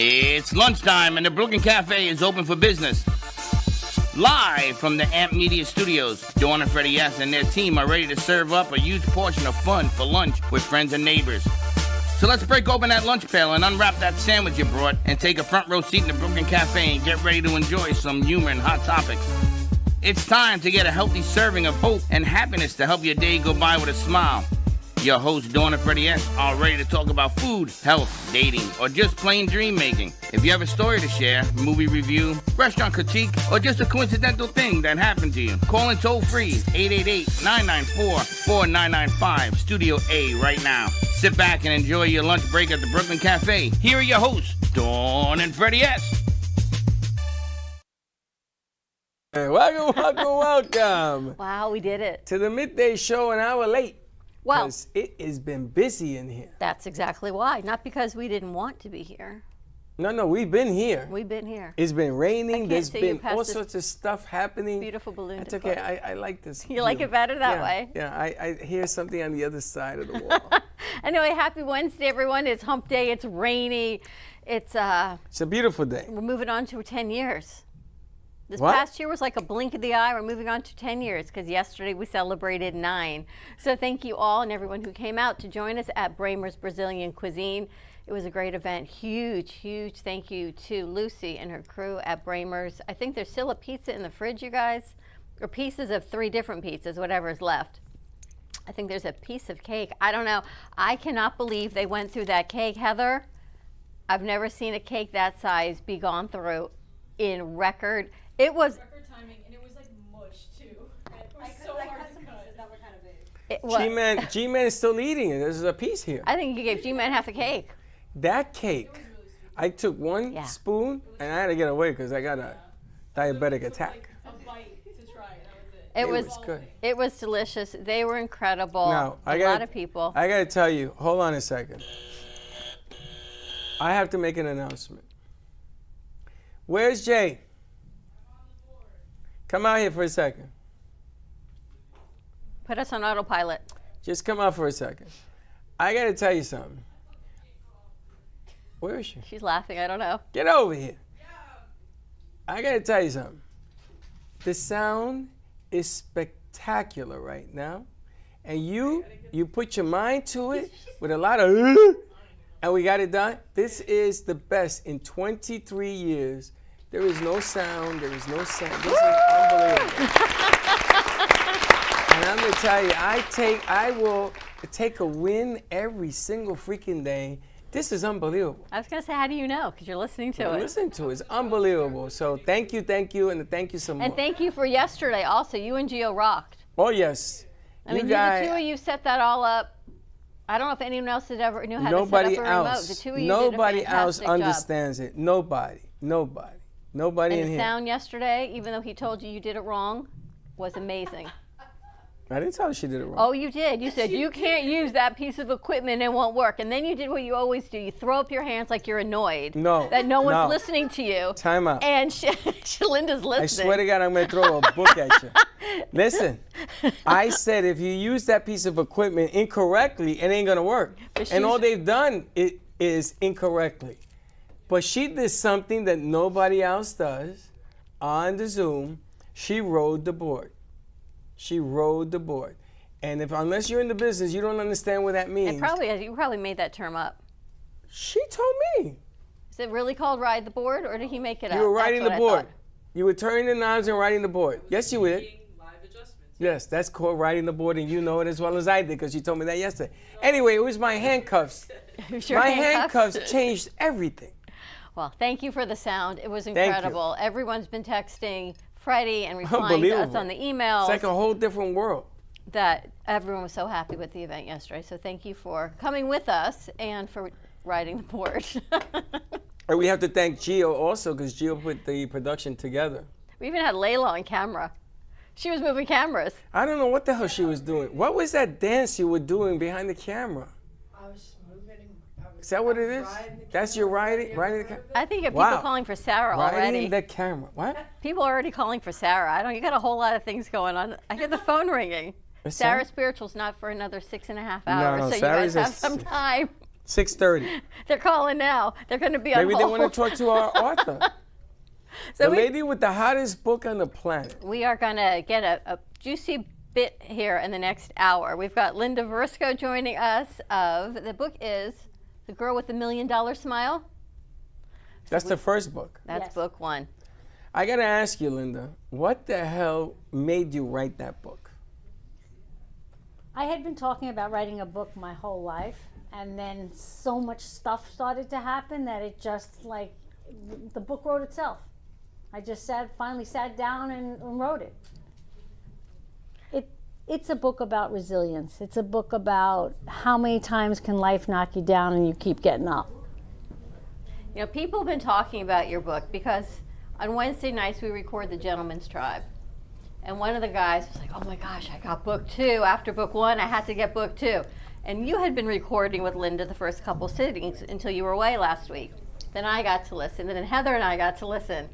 It's lunchtime and the Brooklyn Cafe is open for business. Live from the Amp Media Studios, Dawn and Freddie S. and their team are ready to serve up a huge portion of fun for lunch with friends and neighbors. So let's break open that lunch pail and unwrap that sandwich you brought and take a front row seat in the Brooklyn Cafe and get ready to enjoy some humor and hot topics. It's time to get a healthy serving of hope and happiness to help your day go by with a smile. Your hosts, Dawn and Freddie S., are ready to talk about food, health, dating, or just plain dream making. If you have a story to share, movie review, restaurant critique, or just a coincidental thing that happened to you, call in toll free 888-994-4995, Studio A right now. Sit back and enjoy your lunch break at the Brooklyn Cafe. Here are your hosts, Dawn and Freddie S. Hey, welcome. Wow, we did it. To the midday show, an hour late. Well, because it has been busy in here. That's exactly why. Not because we didn't want to be here. No, we've been here. We've been here. It's been raining. There's see you been past all this sorts of stuff happening. Beautiful balloon. That's okay. I like this. You like it better that yeah, way? Yeah, I hear something on the other side of the wall. Anyway, happy Wednesday, everyone. It's hump day. It's rainy. It's a beautiful day. We're moving on to 10 years. This What? past year was like a blink of the eye. We're moving on to 10 years because yesterday we celebrated 9. So thank you all and everyone who came out to join us at Bramer's Brazilian Cuisine. It was a great event. Huge thank you to Lucy and her crew at Bramer's. I think there's still a pizza in the fridge, you guys, or pieces of 3 different pizzas, whatever is left. I think there's a piece of cake. I don't know. I cannot believe they went through that cake, Heather. I've never seen a cake that size be gone through in record. It was record timing, and it was like mush too. It was so hard to cut. That were kind of big. G-Man is still eating it. There's a piece here. I think you gave G-Man half the cake. That cake, I took one spoon, and I had to get away because I got a diabetic attack. A bite to try, that was it. It was good. It was delicious. They were incredible. Now, a lot of people. I got to tell you, hold on a second. I have to make an announcement. Where's Jay? Come out here for a second. Put us on autopilot. Just come out for a second. I got to tell you something. Where is she? She's laughing. I don't know. Get over here. I got to tell you something. The sound is spectacular right now. And you put your mind to it with a lot of, and we got it done. This is the best in 23 years. There is no sound. There is no sound. This is unbelievable. And I'm going to tell you, I will take a win every single freaking day. This is unbelievable. I was going to say, how do you know? Because you're listening to it. Listen to it. It's unbelievable. So thank you, and thank you so much. And thank you for yesterday also. You and Gio rocked. Oh, yes. I mean, the two of you set that all up. I don't know if anyone else knew how to set up a remote. The two of you Nobody did a else fantastic job. understands it. Nobody And in the here. sound yesterday, even though he told you did it wrong, was amazing. I didn't tell her she did it wrong. Oh, you did. You said you can't use that piece of equipment, it won't work. And then you did what you always do. You throw up your hands like you're annoyed. That no one's listening to you. Time out. And Shalinda's listening. I swear to God, I'm going to throw a book at you. Listen, I said if you use that piece of equipment incorrectly, it ain't going to work. And all they've done is incorrectly. But she did something that nobody else does on the Zoom. She rode the board. And unless you're in the business, you don't understand what that means. You probably made that term up. She told me. Is it really called ride the board, or did he make it up? You were riding the board. You were turning the knobs and riding the board. Yes, you did. Live adjustments. Yes, that's called riding the board, and you know it as well as I did because you told me that yesterday. Anyway, it was my handcuffs. My handcuffs changed everything. Well, thank you for the sound. It was incredible. Everyone's been texting Freddie and replying to us on the emails. It's like a whole different world. That everyone was so happy with the event yesterday. So thank you for coming with us and for riding the board. And we have to thank Gio also because Gio put the production together. We even had Layla on camera. She was moving cameras. I don't know what the hell she was doing. What was that dance you were doing behind the camera? I was moving. Is that what it is? That's your riding the camera? I think you have people calling for Sarah already. Riding the camera. What? People are already calling for Sarah. You got a whole lot of things going on. I hear the phone ringing. Sarah Spiritual's not for another 6.5 hours, No, so Sarah's you guys have some time. 6:30. They're calling now. They're going to be on Maybe they hold. want to talk to our author. So The lady with the hottest book on the planet. we are going to get a juicy bit here in the next hour. We've got Linda Varisco joining us. The book is The Girl with the $1 Million Smile. That's the first book. That's Yes. book one. I got to ask you, Linda, what the hell made you write that book? I had been talking about writing a book my whole life, and then so much stuff started to happen that it just like the book wrote itself. I just finally sat down and wrote it. It's a book about resilience. It's a book about how many times can life knock you down and you keep getting up. You know, people have been talking about your book because on Wednesday nights we record the Gentleman's Tribe. And one of the guys was like, oh my gosh, I got book 2. After book 1, I had to get book 2. And you had been recording with Linda the first couple sittings until you were away last week. Then I got to listen, and then Heather and I got to listen.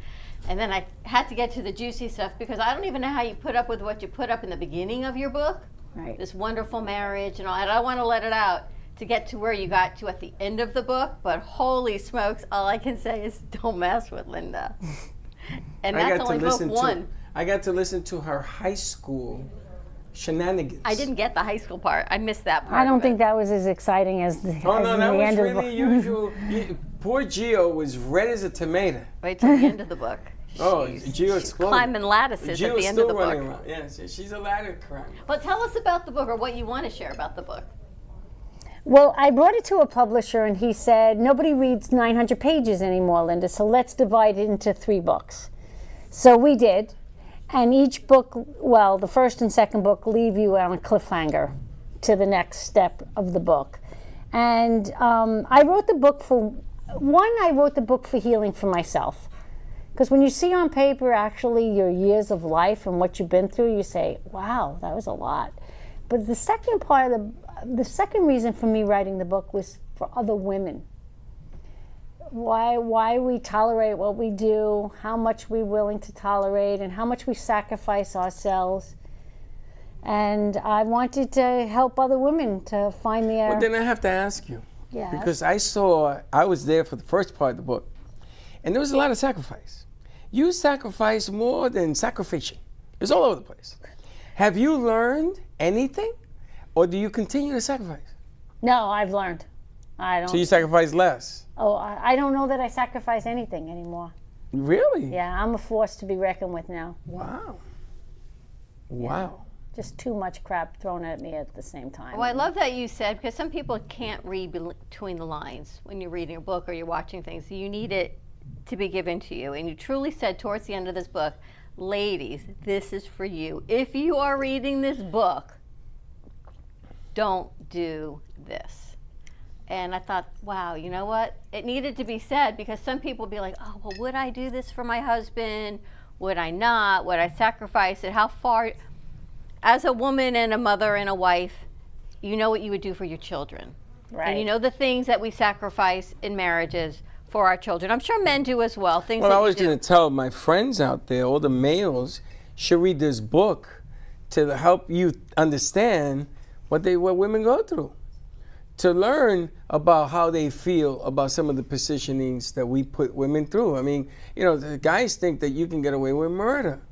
And then I had to get to the juicy stuff because I don't even know how you put up with what you put up in the beginning of your book. Right. This wonderful marriage and all. And I don't want to let it out to get to where you got to at the end of the book, but holy smokes, all I can say is don't mess with Linda. And that's only book 1. I got to listen to her high school shenanigans. I didn't get the high school part. I missed that part. I don't of think it. that was as exciting as the, Oh as no, in that the was end of the really book. usual. Poor Gio was red as a tomato. Wait till the end of the book. Oh, She's Gio exploded. climbing lattices at Gio's the end of still the running book. around. Yeah, she's a ladder climber. Well, tell us about the book or what you want to share about the book. Well, I brought it to a publisher and he said, nobody reads 900 pages anymore, Linda, so let's divide it into 3 books. So we did. And each book, well, the first and second book leave you on a cliffhanger to the next step of the book. And I wrote the book I wrote the book for healing for myself. Because when you see on paper actually your years of life and what you've been through, you say, wow, that was a lot. But the second part of the second reason for me writing the book was for other women. Why we tolerate what we do, how much we're willing to tolerate, and how much we sacrifice ourselves. And I wanted to help other women to find their... Well, then I have to ask you. Yes. Because I was there for the first part of the book, and there was a lot of sacrifice. You sacrifice more than sacrificial. It's all over the place. Have you learned anything, or do you continue to sacrifice? No, I've learned. I don't... So you sacrifice less? Oh, I don't know that I sacrifice anything anymore. Really? Yeah, I'm a force to be reckoned with now. Wow. Wow. Just too much crap thrown at me at the same time. Well, I love that you said, because some people can't read between the lines when you're reading a book or you're watching things. You need it to be given to you. And you truly said towards the end of this book, ladies, this is for you. If you are reading this book, don't do this. And I thought, wow, you know what? It needed to be said because some people would be like, oh, well, would I do this for my husband? Would I not? Would I sacrifice it? How far? As a woman and a mother and a wife, you know what you would do for your children. Right. And you know the things that we sacrifice in marriages for our children. I'm sure men do as well. Things Well, that I you was do. going to tell my friends out there, all the males, should read this book to help you understand what women go through. To learn about how they feel about some of the positionings that we put women through. I mean, you know, the guys think that you can get away with murder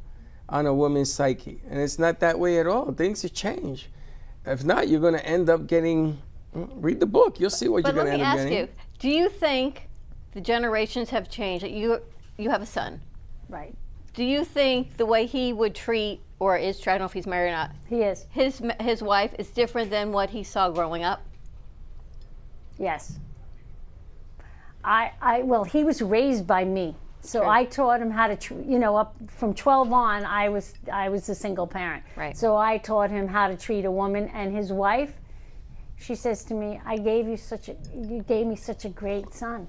on a woman's psyche, and it's not that way at all. Things have changed. If not, you're going to end up getting. Read the book. You'll see what But you're going let to me end up ask getting. you, do you think the generations have changed? You have a son. Right. Do you think the way he would treat, or is, I don't know if he's married or not, He is. his wife is different than what he saw growing up? Yes. Well, he was raised by me. So Sure. I taught him how to, up from 12 on, I was a single parent. Right. So I taught him how to treat a woman, and his wife, she says to me, you gave me such a great son.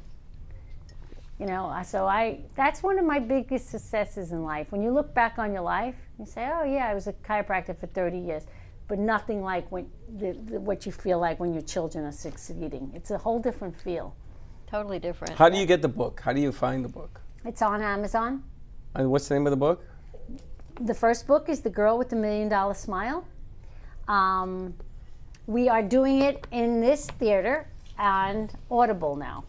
So that's one of my biggest successes in life. When you look back on your life, you say, oh yeah, I was a chiropractor for 30 years. But nothing like what you feel like when your children are succeeding. It's a whole different feel. Totally different. How do you get the book? How do you find the book? It's on Amazon. And what's the name of the book? The first book is The Girl with the $1 Million Smile. We are doing it in this theater and Audible now.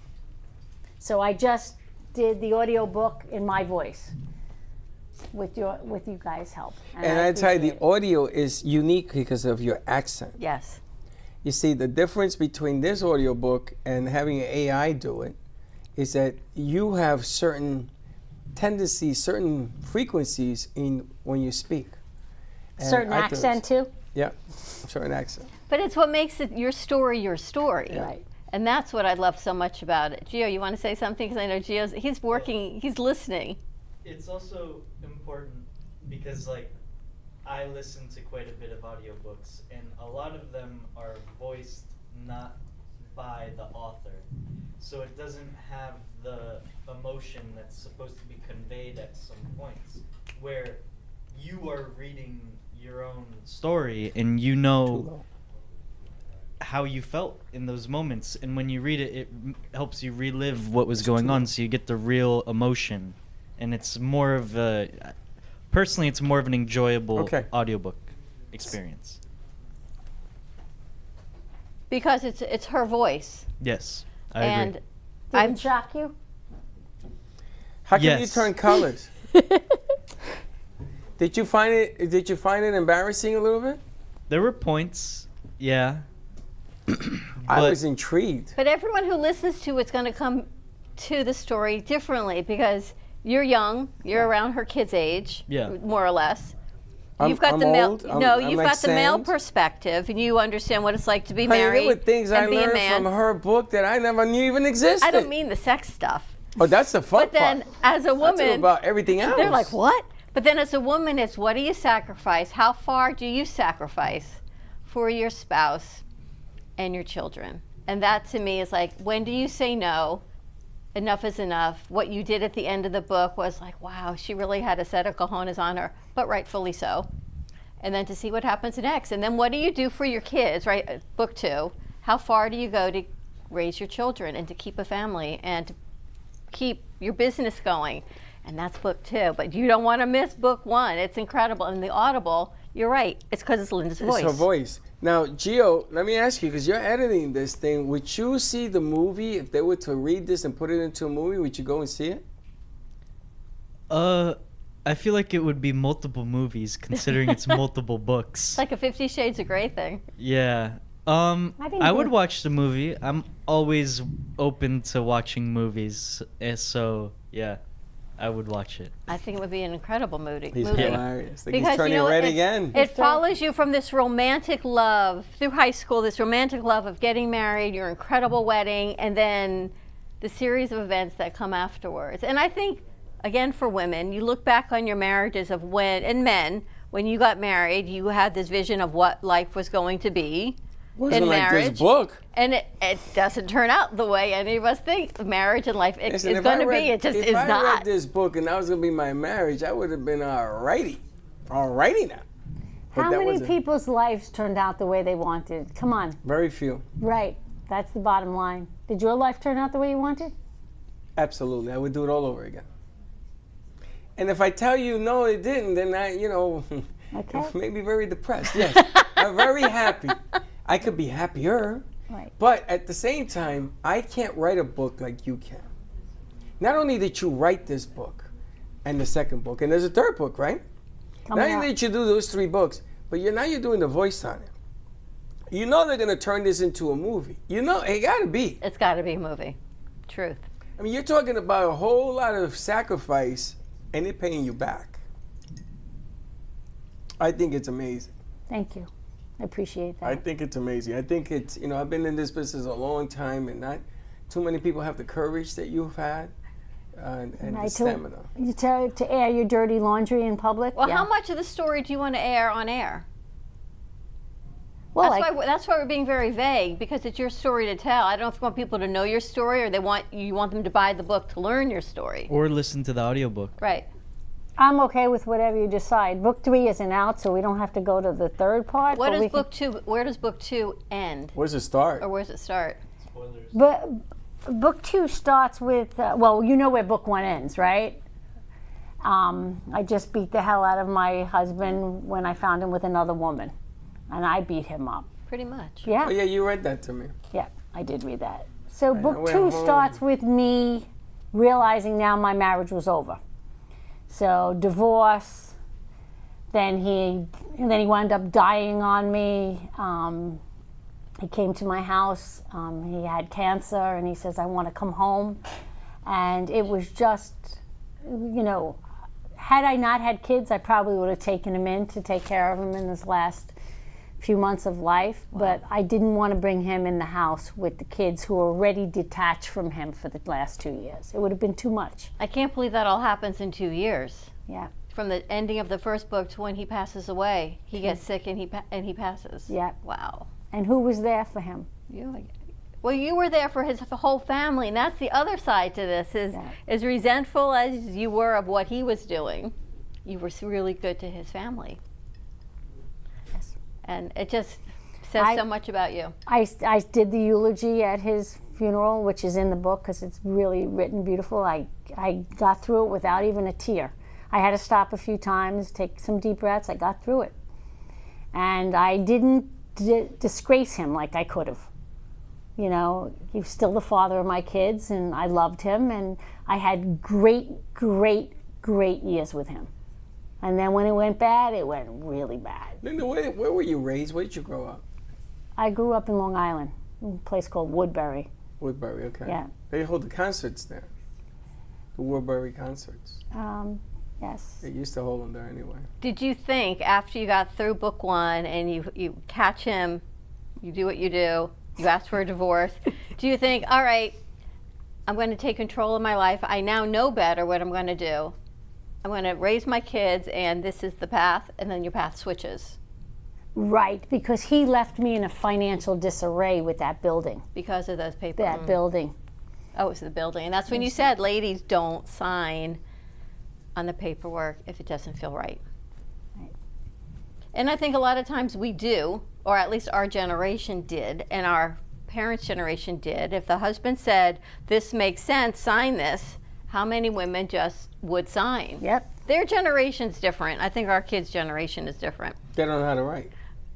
So I just did the audiobook in my voice with you guys' help. And I tell you, the audio is unique because of your accent. Yes. You see, the difference between this audiobook and having an AI do it is that you have certain tendencies, certain frequencies in when you speak. And certain accent too? Yeah, certain accent. But it's what makes it your story your story. Yeah. Right. And that's what I love so much about it. Gio, you want to say something? Because I know he's working, he's listening. It's also important because, like, I listen to quite a bit of audiobooks, and a lot of them are voiced not by the author. So it doesn't have the emotion that's supposed to be conveyed at some points, where you are reading your own story and you know how you felt in those moments, and when you read it, it helps you relive what was going on, so you get the real emotion, and it's more of a, personally, it's more of an enjoyable audiobook experience. Because it's her voice. Yes, I And agree. Did it shock you? How can you Yes. turn colors? Did you find it embarrassing a little bit? There were points, yeah. I was intrigued. But everyone who listens to it's going to come to the story differently because you're young, you're around her kid's age, more or less. You've got I'm the male. old. You've like got the male sand. perspective, and you understand what it's like to be Honey, married there were things I and be a learned man. from her book that I never knew even existed. I don't mean the sex stuff. Oh, that's the fun But then, part. as a I'm talking woman, about everything else. they're like, "What?" But then, as a woman, it's what do you sacrifice? How far do you sacrifice for your spouse and your children? And that, to me, is like, when do you say no? Enough is enough. What you did at the end of the book was like, wow, she really had a set of cojones on her, but rightfully so. And then to see what happens next. And then what do you do for your kids, right? Book 2. How far do you go to raise your children and to keep a family and to keep your business going? And that's book 2. But you don't want to miss book 1. It's incredible. And the Audible, you're right. It's because it's Linda's voice. It's her voice. Now, Gio, let me ask you, because you're editing this thing, would you see the movie, if they were to read this and put it into a movie, would you go and see it? I feel like it would be multiple movies considering it's multiple books. It's like a 50 Shades of Grey thing. Yeah. I would watch the movie. I'm always open to watching movies, so yeah, I would watch it. I think it would be an incredible movie. He's hilarious. Like Because he's turning red again. It follows you from this romantic love through high school, this romantic love of getting married, your incredible wedding, and then the series of events that come afterwards. And I think, again, for women, you look back on your marriages of when, and men, when you got married, you had this vision of what life was going to be Wasn't in like marriage. this book. And it doesn't turn out the way any of us think marriage and life is Listen, going to be. It just is If I not. read this book and that was going to be my marriage, I would have been alrighty now. But How that many wasn't. people's lives turned out the way they wanted? Come on. Very few. Right. That's the bottom line. Did your life turn out the way you wanted? Absolutely. I would do it all over again. And if I tell you no, it didn't, then Okay. it made me very depressed. Yes. I'm very happy. I could be happier. Right. But at the same time, I can't write a book like you can. Not only did you write this book and the second book, and there's a third book, right? Not only did you do those 3 books, but now you're doing the voice on it. You know they're going to turn this into a movie. You know, it got to be. It's got to be a movie. Truth. I mean, you're talking about a whole lot of sacrifice and they're paying you back. I think it's amazing. Thank you. I appreciate that. I think it's amazing. I think it's, I've been in this business a long time and not too many people have the courage that you've had and the stamina. You to air your dirty laundry in public? Well, Yeah. how much of the story do you want to air on air? Well, That's why we're being very vague, because it's your story to tell. I don't know if you want people to know your story or you want them to buy the book to learn your story. Or listen to the audiobook. Right. I'm okay with whatever you decide. Book 3 isn't out, so we don't have to go to the third part. Where but does book 2 end? Where's it start? Or where does it start? Spoilers. But book 2 starts with, you know where book 1 ends, right? I just beat the hell out of my husband when I found him with another woman. And I beat him up. Pretty much. Yeah, Oh, yeah, you read that to me. yeah. I did read that. So I book went 2 home. starts with me realizing now my marriage was over. So divorce, then he wound up dying on me. He came to my house, he had cancer, and he says, I want to come home. And it was just, you know, had I not had kids, I probably would have taken him in to take care of him in his last few months of life. Wow. But I didn't want to bring him in the house with the kids who were already detached from him for the last 2 years. It would have been too much. I can't believe that all happens in 2 years. Yeah. From the ending of the first book to when he passes away. He gets sick and he passes. Yeah. Wow. And who was there for him? Well, you were there for his whole family, and that's the other side to this. Yeah. As resentful as you were of what he was doing, you were really good to his family. Yes. And it just says so much about you. I did the eulogy at his funeral, which is in the book because it's really written beautiful. I got through it without even a tear. I had to stop a few times, take some deep breaths. I got through it. And I didn't disgrace him like I could have. You know, he was still the father of my kids, and I loved him, and I had great, great, great years with him. And then when it went bad, it went really bad. Linda, where were you raised? Where did you grow up? I grew up in Long Island, in a place called Woodbury. Woodbury, okay. Yeah. They hold the concerts there. The Woodbury concerts. Yes. They used to hold them there anyway. Did you think after you got through book 1 and you catch him, you do what you do, you ask for a divorce, do you think, all right, I'm going to take control of my life. I now know better what I'm going to do. I'm going to raise my kids, and this is the path, and then your path switches. Right, because he left me in a financial disarray with that building. Because of those papers. That building. Oh, it's the building. And that's when you said, ladies, don't sign on the paperwork if it doesn't feel right. Right. And I think a lot of times we do, or at least our generation did, and our parents' generation did. If the husband said, this makes sense, sign this, how many women just would sign? Yep. Their generation's different. I think our kids' generation is different. They don't know how to write.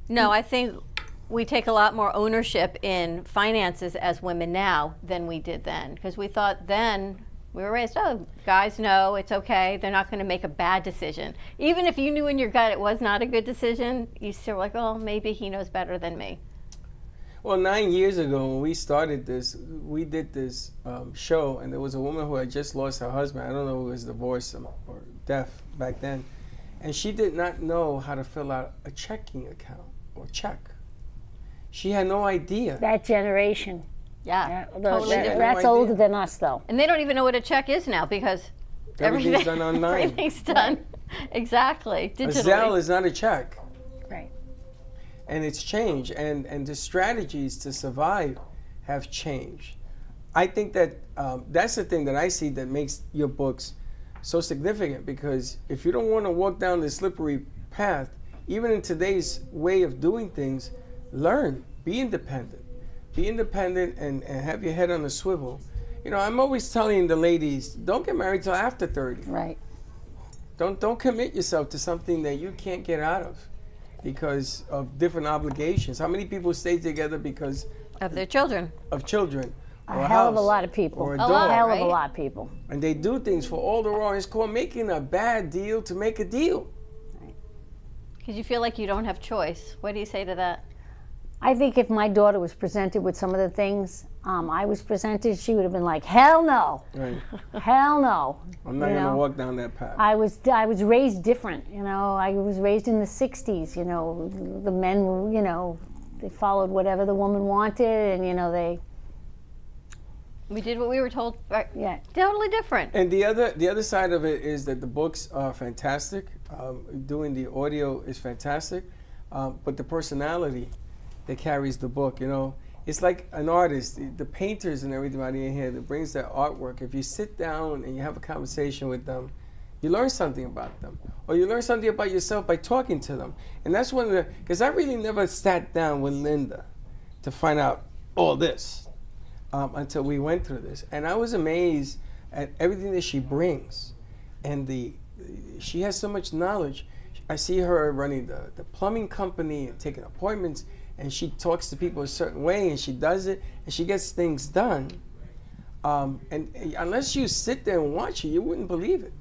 No, I think we take a lot more ownership in finances as women now than we did then. Because we thought then, we were raised, oh, guys know it's okay. They're not going to make a bad decision. Even if you knew in your gut it was not a good decision, you still were like, oh, maybe he knows better than me. Well, 9 years ago when we started this, we did this show, and there was a woman who had just lost her husband. I don't know if it was divorced or deaf back then. And she did not know how to fill out a checking account or check. She had no idea. That generation. Yeah, Totally different. That's No older idea. than us, though. And they don't even know what a check is now because Everything's done online. Everything's done. Exactly. A Digitally. Zelle is not a check. Right. And it's changed, and the strategies to survive have changed. I think that that's the thing that I see that makes your books so significant, because if you don't want to walk down this slippery path, even in today's way of doing things, learn, be independent. Be independent and have your head on a swivel. You know, I'm always telling the ladies, don't get married till after 30. Right. Don't commit yourself to something that you can't get out of because of different obligations. How many people stay together because Of their children. of children? Or A hell of a house, lot of people. or a A dog. lot, hell of right? a lot of people. And they do things for all the wrong. It's called making a bad deal to make a deal. Because you feel like you don't have choice. What do you say to that? I think if my daughter was presented with some of the things I was presented, she would have been like, hell no, Right. hell no. I'm not You going to know? walk down that path. I was raised different, you know. I was raised in the 60s, you know. The men were, you know, they followed whatever the woman wanted, and, you know, We did what we were told. Right? yeah. Totally different. And the other side of it is that the books are fantastic. Doing the audio is fantastic, but the personality that carries the book, you know, it's like an artist. The painters and everybody in here that brings their artwork. If you sit down and you have a conversation with them, you learn something about them, or you learn something about yourself by talking to them. And that's one of the, because I really never sat down with Linda to find out all this until we went through this, and I was amazed at everything that she brings, and she has so much knowledge. I see her running the plumbing company and taking appointments and she talks to people a certain way, and she does it, and she gets things done. And unless you sit there and watch it, you wouldn't believe it.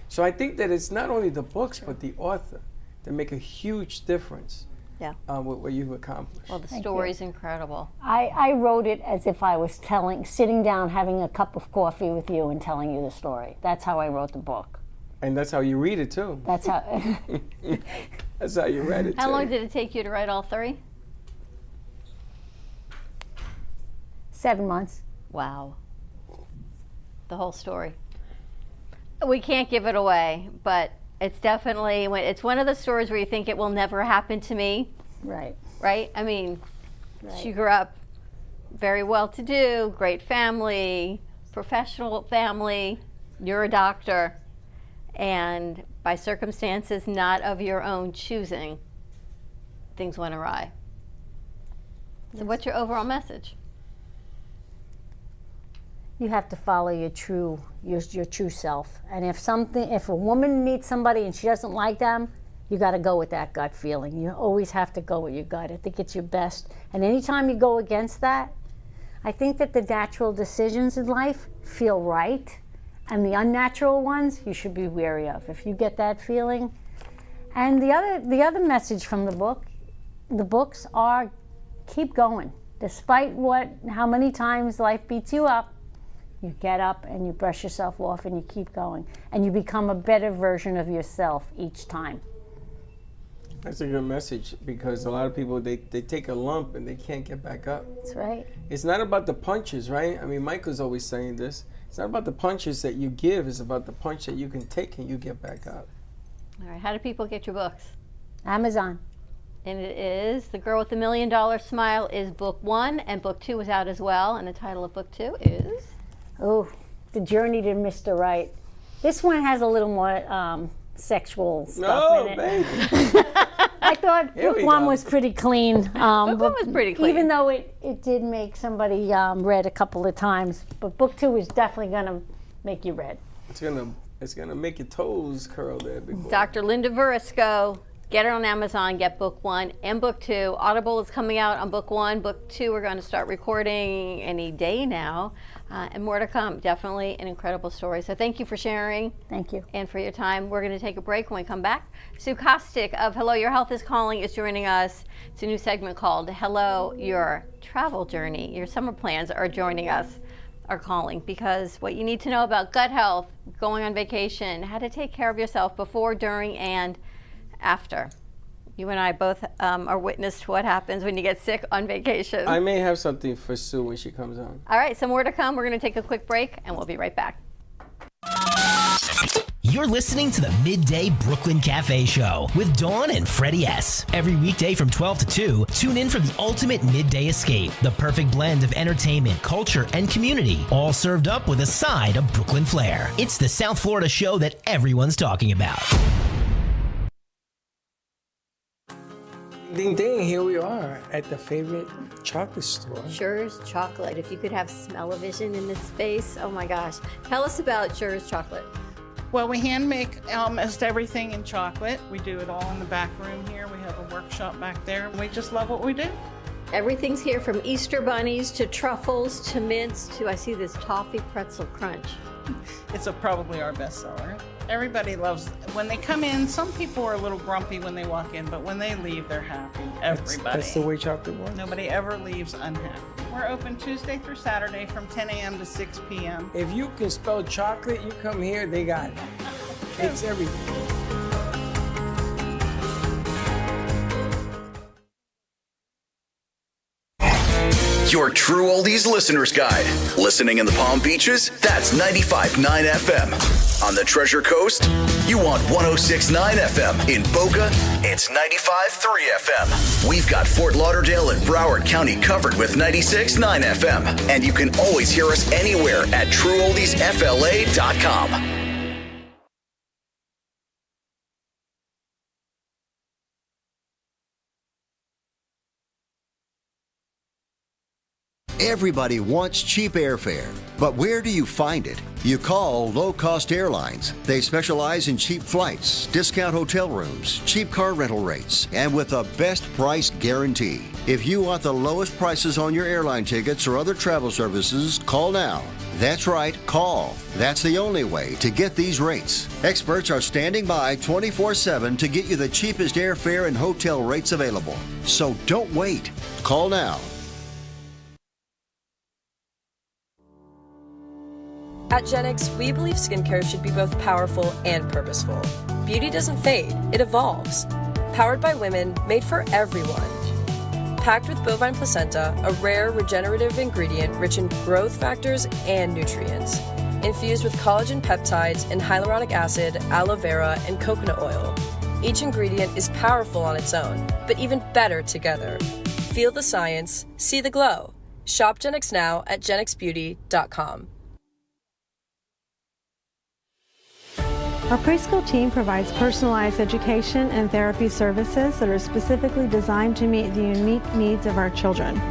So I think that it's not only the books, but the author that make a huge difference. Yeah. With what you've accomplished. Well, the story's incredible. I wrote it as if I was sitting down, having a cup of coffee with you and telling you the story. That's how I wrote the book. And that's how you read it too. That's how. That's how you read it too. How long did it take you to write all 3? 7 months. Wow. The whole story. We can't give it away, but it's definitely, it's one of those stories where you think it will never happen to me. Right. Right? I mean, Right. she grew up very well-to-do, great family, professional family. You're a doctor. And by circumstances not of your own choosing, things went awry. So what's your overall message? You have to follow your true self. And if a woman meets somebody and she doesn't like them, you got to go with that gut feeling. You always have to go with your gut. I think it's your best. And anytime you go against that, I think that the natural decisions in life feel right, and the unnatural ones you should be wary of. If you get that feeling. And the other message from the books are keep going. Despite how many times life beats you up, you get up and you brush yourself off and you keep going. And you become a better version of yourself each time. That's a good message, because a lot of people, they take a lump and they can't get back up. That's right. It's not about the punches, right? I mean, Michael's always saying this. It's not about the punches that you give, it's about the punch that you can take and you get back up. All right, how do people get your books? Amazon. And it is The Girl with the $1 Million Smile is book 1, and book 2 is out as well. And the title of book 2 is? Oh, The Journey to Mr. Right. This one has a little more sexual stuff in it. Baby. I thought Here book we 1 go. was pretty clean. Book 1 was pretty clean. Even though it did make somebody read a couple of times. But book 2 is definitely going to make you read. It's gonna make your toes curl there, big boy. Dr. Linda Varisco. Get it on Amazon, get book 1 and book 2. Audible is coming out on book 1. Book 2, we're going to start recording any day now. And more to come. Definitely an incredible story. So thank you for sharing. Thank you. And for your time. We're going to take a break. When we come back, Sue Kostyk of Hello, Your Health is Calling is joining us. It's a new segment called Hello, Your Travel Journey. Your summer plans are joining us, are calling, because what you need to know about gut health, going on vacation, how to take care of yourself before, during, and after. You and I both are witness to what happens when you get sick on vacation. I may have something for Sue when she comes on. All right, so more to come. We're going to take a quick break, and we'll be right back. You're listening to the Midday Brooklyn Cafe Show with Dawn and Freddie S. Every weekday from 12 to 2, tune in for the ultimate midday escape. The perfect blend of entertainment, culture, and community, all served up with a side of Brooklyn flair. It's the South Florida show that everyone's talking about. Ding ding, here we are at the favorite chocolate store. Sure's Chocolate. If you could have smell-o-vision in this space, oh my gosh. Tell us about Sure's Chocolate. Well, we hand make almost everything in chocolate. We do it all in the back room here. We have a workshop back there. We just love what we do. Everything's here, from Easter bunnies to truffles to mints to, I see this toffee pretzel crunch. It's probably our best seller. Everybody loves, when they come in, some people are a little grumpy when they walk in, but when they leave, they're happy. Everybody. That's the way chocolate works. Nobody ever leaves unhappy. We're open Tuesday through Saturday from 10 a.m. to 6 p.m. If you can spell chocolate, you come here, they got it. It's everything. Your True Oldies Listener's Guide. Listening in the Palm Beaches? That's 95.9 FM. On the Treasure Coast? You want 106.9 FM. In Boca? It's 95.3 FM. We've got Fort Lauderdale and Broward County covered with 96.9 FM. And you can always hear us anywhere at TrueOldiesFLA.com. Everybody wants cheap airfare, but where do you find it? You call Low Cost Airlines. They specialize in cheap flights, discount hotel rooms, cheap car rental rates, and with a best price guarantee. If you want the lowest prices on your airline tickets or other travel services, call now. That's right, call. That's the only way to get these rates. Experts are standing by 24/7 to get you the cheapest airfare and hotel rates available. So don't wait. Call now. At Genix, we believe skincare should be both powerful and purposeful. Beauty doesn't fade, it evolves. Powered by women, made for everyone. Packed with bovine placenta, a rare regenerative ingredient rich in growth factors and nutrients. Infused with collagen peptides and hyaluronic acid, aloe vera, and coconut oil. Each ingredient is powerful on its own, but even better together. Feel the science, see the glow. Shop Genix now at genixbeauty.com. Our preschool team provides personalized education and therapy services that are specifically designed to meet the unique needs of our children.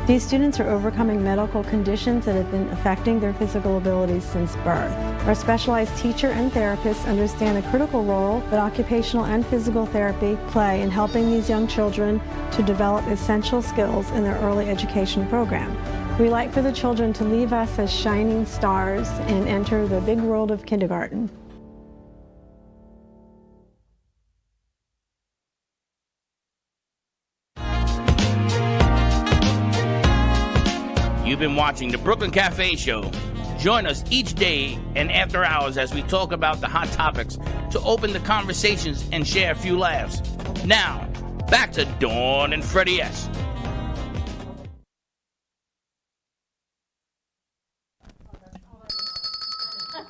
These students are overcoming medical conditions that have been affecting their physical abilities since birth. Our specialized teacher and therapists understand the critical role that occupational and physical therapy play in helping these young children to develop essential skills in their early education program. We like for the children to leave us as shining stars and enter the big world of kindergarten. You've been watching the Brooklyn Cafe Show. Join us each day and after hours as we talk about the hot topics to open the conversations and share a few laughs. Now, back to Dawn and Freddie S.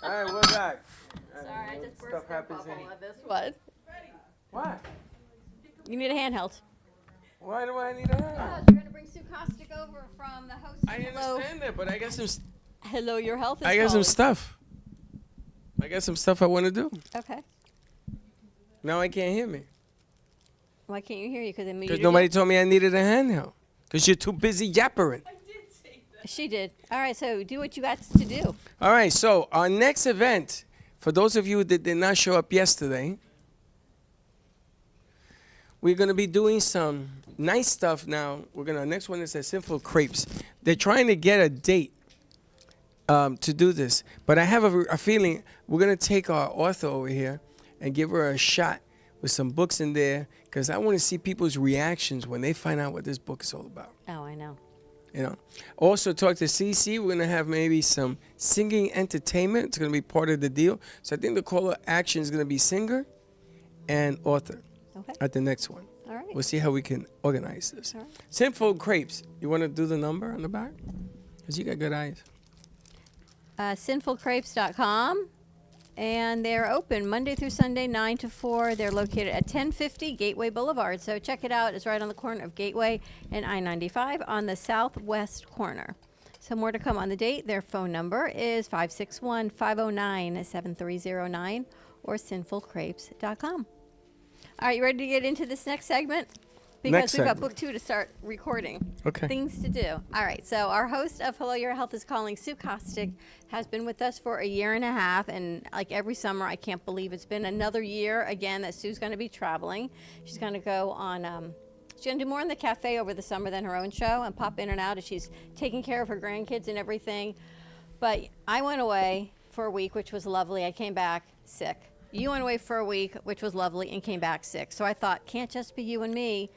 All right, we're back. Sorry, I just burst Stuff happens in. on this one. Why? You need a handheld. Why do I need a hand? You're going to bring Sue Kostyk over from the host. I understand that, but I got some. Hello, your health is I got some calling. stuff. I got some stuff I want to do. Okay. Now I can't hear me. Why can't you hear you? Because nobody told me I needed a handheld. Because you're too busy yappering. She did. All right, so do what you got to do. All right, so our next event, for those of you that did not show up yesterday, we're going to be doing some nice stuff now. Our next one is at Sinful Crepes. They're trying to get a date to do this. But I have a feeling we're going to take our author over here and give her a shot with some books in there because I want to see people's reactions when they find out what this book is all about. Oh, I know. You know. Also talk to CC. We're going to have maybe some singing entertainment. It's going to be part of the deal. So I think the call to action is going to be singer and author at the next one. All right. We'll see how we can organize this. All right. Sinful Crepes. You want to do the number on the back? Because you got good eyes. Sinfulcrepes.com. And they're open Monday through Sunday, 9 to 4. They're located at 1050 Gateway Boulevard. So check it out. It's right on the corner of Gateway and I-95 on the southwest corner. So more to come on the date. Their phone number is 561-509-7309 or sinfulcrepes.com. All right, you ready to get into this next segment? Because we've got book 2 to start recording. Okay. Things to do. All right, so our host of Hello, Your Health is Calling, Sue Kostyk, has been with us for a year and a half. And like every summer, I can't believe it's been another year again that Sue's going to be traveling. She's going to go on, she's going to do more in the cafe over the summer than her own show and pop in and out as she's taking care of her grandkids and everything. But I went away for a week, which was lovely. I came back sick. You went away for a week, which was lovely, and came back sick. So I thought, can't just be you and me.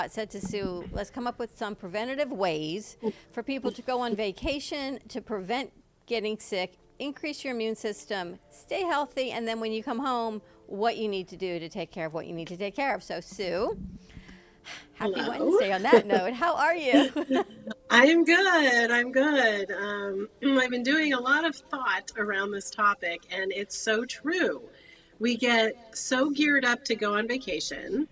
Said to Sue, let's come up with some preventative ways for people to go on vacation to prevent getting sick, increase your immune system, stay healthy, and then when you come home, what you need to do to take care of what you need to take care of. So, Sue, happy Wednesday on that note. How are you? I'm good. I'm good. I've been doing a lot of thought around this topic, and it's so true. We get so geared up to go on vacation.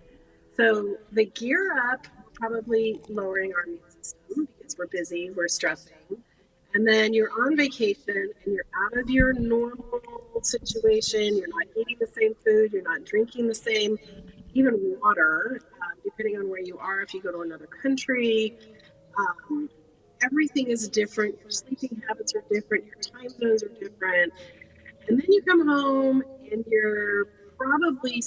So the gear up, probably lowering our immune system because we're busy, we're stressing. And then you're on vacation and you're out of your normal situation. You're not eating the same food. You're not drinking the same, even water, depending on where you are. If you go to another country, everything is different. Your sleeping habits are different. Your time zones are different. And then you come home and you're probably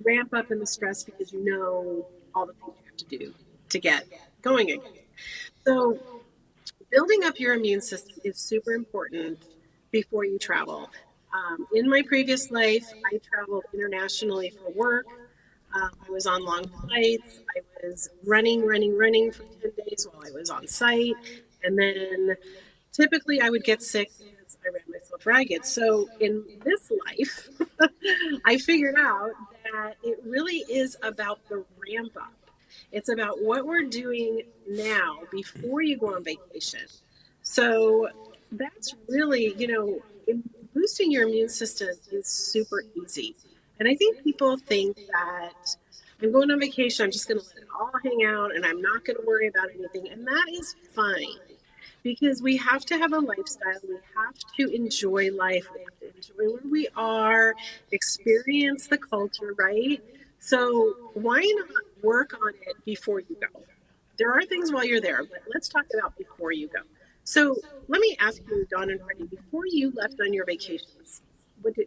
ramp up in the stress because you know all the things you have to do. to get going again. So building up your immune system is super important before you travel. In my previous life, I traveled internationally for work. I was on long flights. I was running for 10 days while I was on site. And then typically I would get sick because I ran myself ragged. So in this life, I figured out that it really is about the ramp up. It's about what we're doing now before you go on vacation. So that's really, boosting your immune system is super easy. And I think people think that I'm going on vacation, I'm just going to let it all hang out and I'm not going to worry about anything. And that is fine because we have to have a lifestyle. We have to enjoy life. We have to enjoy where we are, experience the culture, right? So why not work on it before you go? There are things while you're there, but let's talk about before you go. So let me ask you, Dawn and Freddie, before you left on your vacations,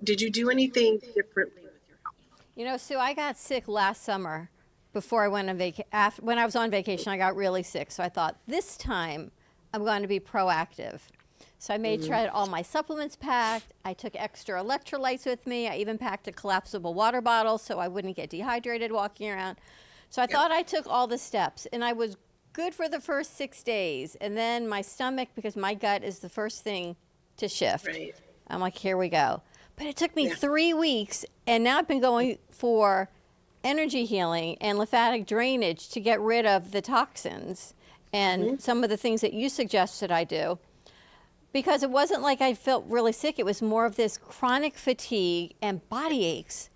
did you do anything differently with your health? Sue, I got sick last summer before I went on vacation. When I was on vacation, I got really sick. So I thought, this time I'm going to be proactive. So I made sure I had all my supplements packed. I took extra electrolytes with me. I even packed a collapsible water bottle so I wouldn't get dehydrated walking around. So I thought I took all the steps, and I was good for the first 6 days. And then my stomach, because my gut is the first thing to shift. Right. I'm like, here we go. But it took me 3 weeks, and now I've been going for energy healing and lymphatic drainage to get rid of the toxins and some of the things that you suggested I do. Because it wasn't like I felt really sick. It was more of this chronic fatigue and body aches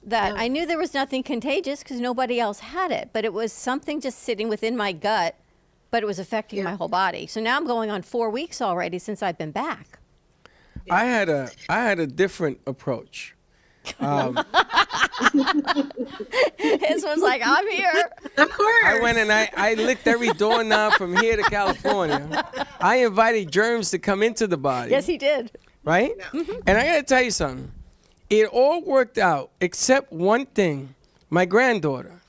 that I knew there was nothing contagious because nobody else had it. But it was something just sitting within my gut, but it was affecting my whole body. So now I'm going on 4 weeks already since I've been back. I had a different approach. His was like, I'm here. Of course. I went and I licked every doorknob from here to California. I invited germs to come into the body. Yes, he did. Right? And I got to tell you something. It all worked out except one thing. My granddaughter.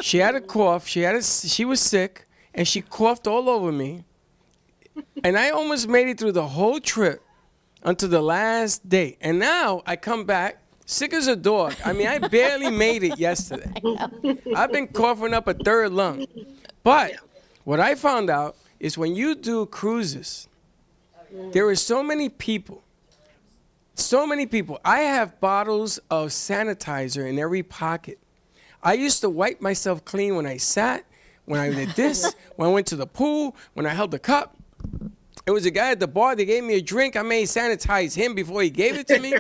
She had a cough. She was sick, and she coughed all over me. And I almost made it through the whole trip until the last day. And now I come back sick as a dog. I mean, I barely made it yesterday. I've been coughing up a third lung. But what I found out is when you do cruises, there are so many people. I have bottles of sanitizer in every pocket. I used to wipe myself clean when I sat, when I did this, when I went to the pool, when I held the cup. It was a guy at the bar that gave me a drink. I may sanitize him before he gave it to me.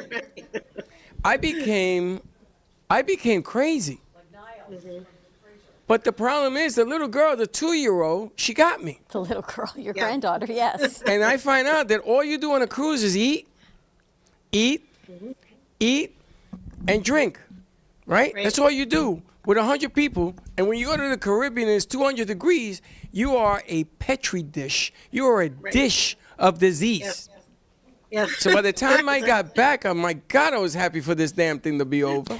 I became crazy. But the problem is the little girl, the 2-year-old, she got me. The little girl, your granddaughter, yes. And I find out that all you do on a cruise is eat, and drink, right? That's all you do with 100 people. And when you go to the Caribbean and it's 200 degrees, you are a petri dish. You are a dish of disease. Yeah. So by the time I got back, I'm like, God, I was happy for this damn thing to be over.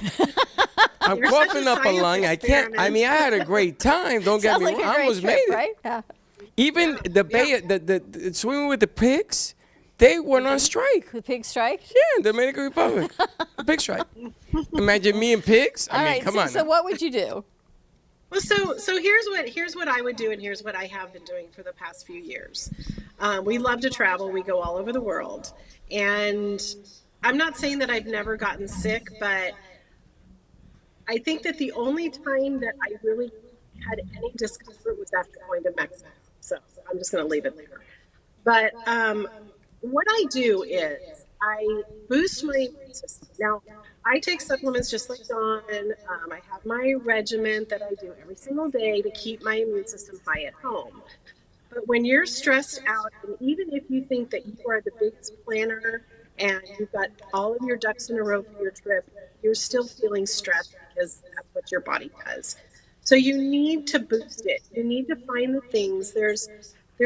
I'm coughing up a lung. I can't. I mean, I had a great time. Don't get me wrong. I almost made it. Right? Yeah. Even the swimming with the pigs, they went on strike. The pig strike? Yeah, Dominican Republic. The pig strike. Imagine me and pigs. I mean, come on. So what would you do? Well, so here's what I would do, and here's what I have been doing for the past few years. We love to travel. We go all over the world, and I'm not saying that I've never gotten sick, but I think that the only time that I really had any discomfort was after going to Mexico. So I'm just going to leave it there. But what I do is I boost my immune system. Now, I take supplements just like Dawn. I have my regimen that I do every single day to keep my immune system high at home. But when you're stressed out, and even if you think that you are the biggest planner and you've got all of your ducks in a row for your trip, you're still feeling stressed because that's what your body does. So you need to boost it. You need to find the things. There's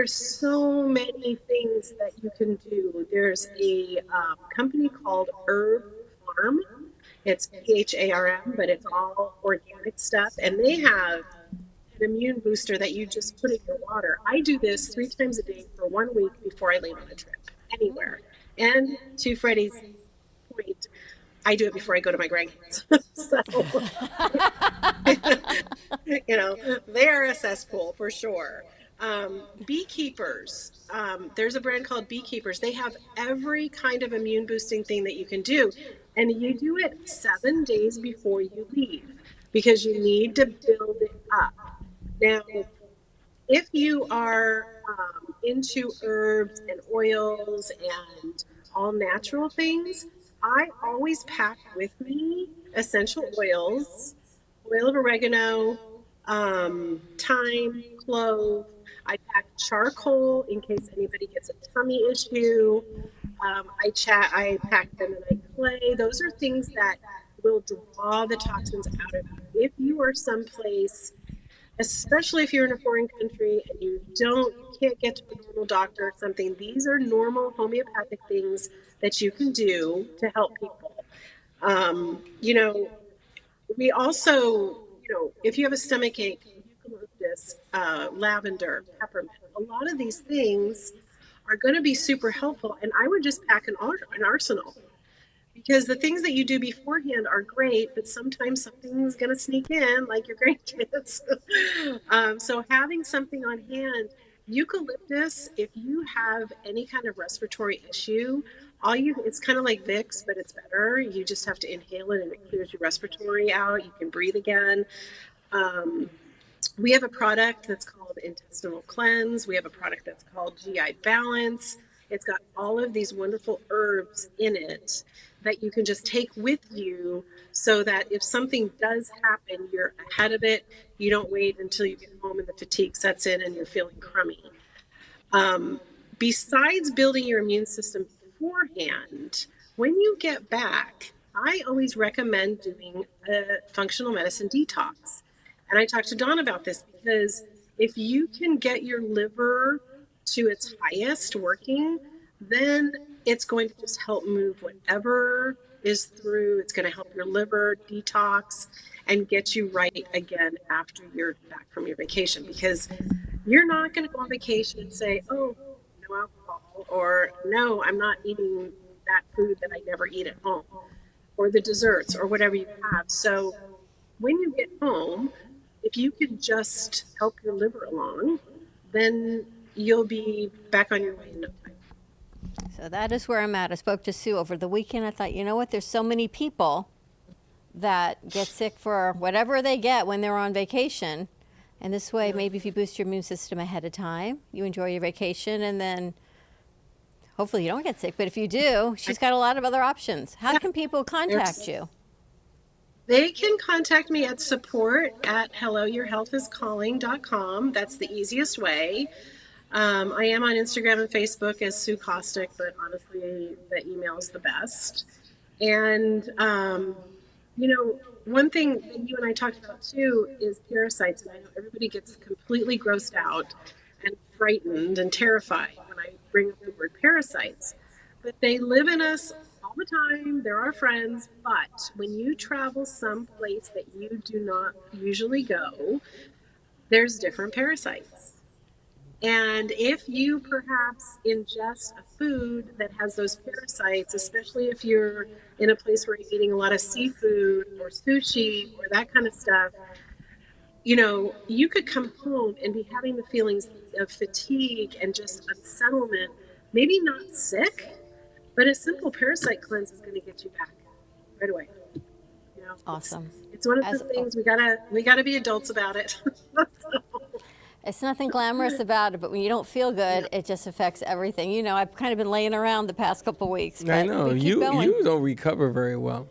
so many things that you can do. There's a company called Herb Farm. It's PHARM, but it's all organic stuff. And they have an immune booster that you just put in your water. I do this 3 times a day for 1 week before I leave on a trip anywhere. And to Freddie's point, I do it before I go to my grandkids. So, they're a cesspool for sure. Beekeepers, there's a brand called Beekeepers. They have every kind of immune boosting thing that you can do. And you do it 7 days before you leave because you need to build it up. Now, if you are into herbs and oils and all natural things, I always pack with me essential oils, oil of oregano, thyme, clove. I pack charcoal in case anybody gets a tummy issue. I pack bentonite clay. Those are things that will draw the toxins out of you. If you are someplace, especially if you're in a foreign country and you can't get to a normal doctor or something, these are normal homeopathic things that you can do to help people. We also, if you have a stomach ache, eucalyptus, lavender, peppermint, a lot of these things are going to be super helpful. And I would just pack an arsenal, because the things that you do beforehand are great, but sometimes something's going to sneak in, like your grandkids. So having something on hand, eucalyptus, if you have any kind of respiratory issue, it's kind of like Vicks, but it's better. You just have to inhale it and it clears your respiratory out. You can breathe again. We have a product that's called Intestinal Cleanse. We have a product that's called GI Balance. It's got all of these wonderful herbs in it that you can just take with you so that if something does happen, you're ahead of it. You don't wait until you get home and the fatigue sets in and you're feeling crummy. Besides building your immune system beforehand, when you get back, I always recommend doing a functional medicine detox. And I talked to Dawn about this because if you can get your liver to its highest working, then it's going to just help move whatever is through. It's going to help your liver detox and get you right again after you're back from your vacation, because you're not going to go on vacation and say, oh, no alcohol, or no, I'm not eating that food that I never eat at home, or the desserts, or whatever you have. So when you get home, if you can just help your liver along, then you'll be back on your way in no time. So that is where I'm at. I spoke to Sue over the weekend. I thought, you know what? There's so many people that get sick for whatever they get when they're on vacation. And this way, maybe if you boost your immune system ahead of time, you enjoy your vacation, and then hopefully you don't get sick. But if you do, she's got a lot of other options. How can people contact you? They can contact me at support@helloyourhealthiscalling.com. That's the easiest way. I am on Instagram and Facebook as Sue Kostyk, but honestly, the email is the best. And, one thing that you and I talked about too is parasites. And I know everybody gets completely grossed out and frightened and terrified when I bring up the word parasites. But they live in us all the time. They're our friends. But when you travel someplace that you do not usually go, there's different parasites. And if you perhaps ingest a food that has those parasites, especially if you're in a place where you're eating a lot of seafood or sushi or that kind of stuff, you could come home and be having the feelings of fatigue and just unsettlement, maybe not sick, but a simple parasite cleanse is going to get you back right away. Awesome. It's one of the things we gotta be adults about it. It's nothing glamorous about it, but when you don't feel good, it just affects everything. I've kind of been laying around the past couple of weeks. But I know. we keep You going. don't recover very well.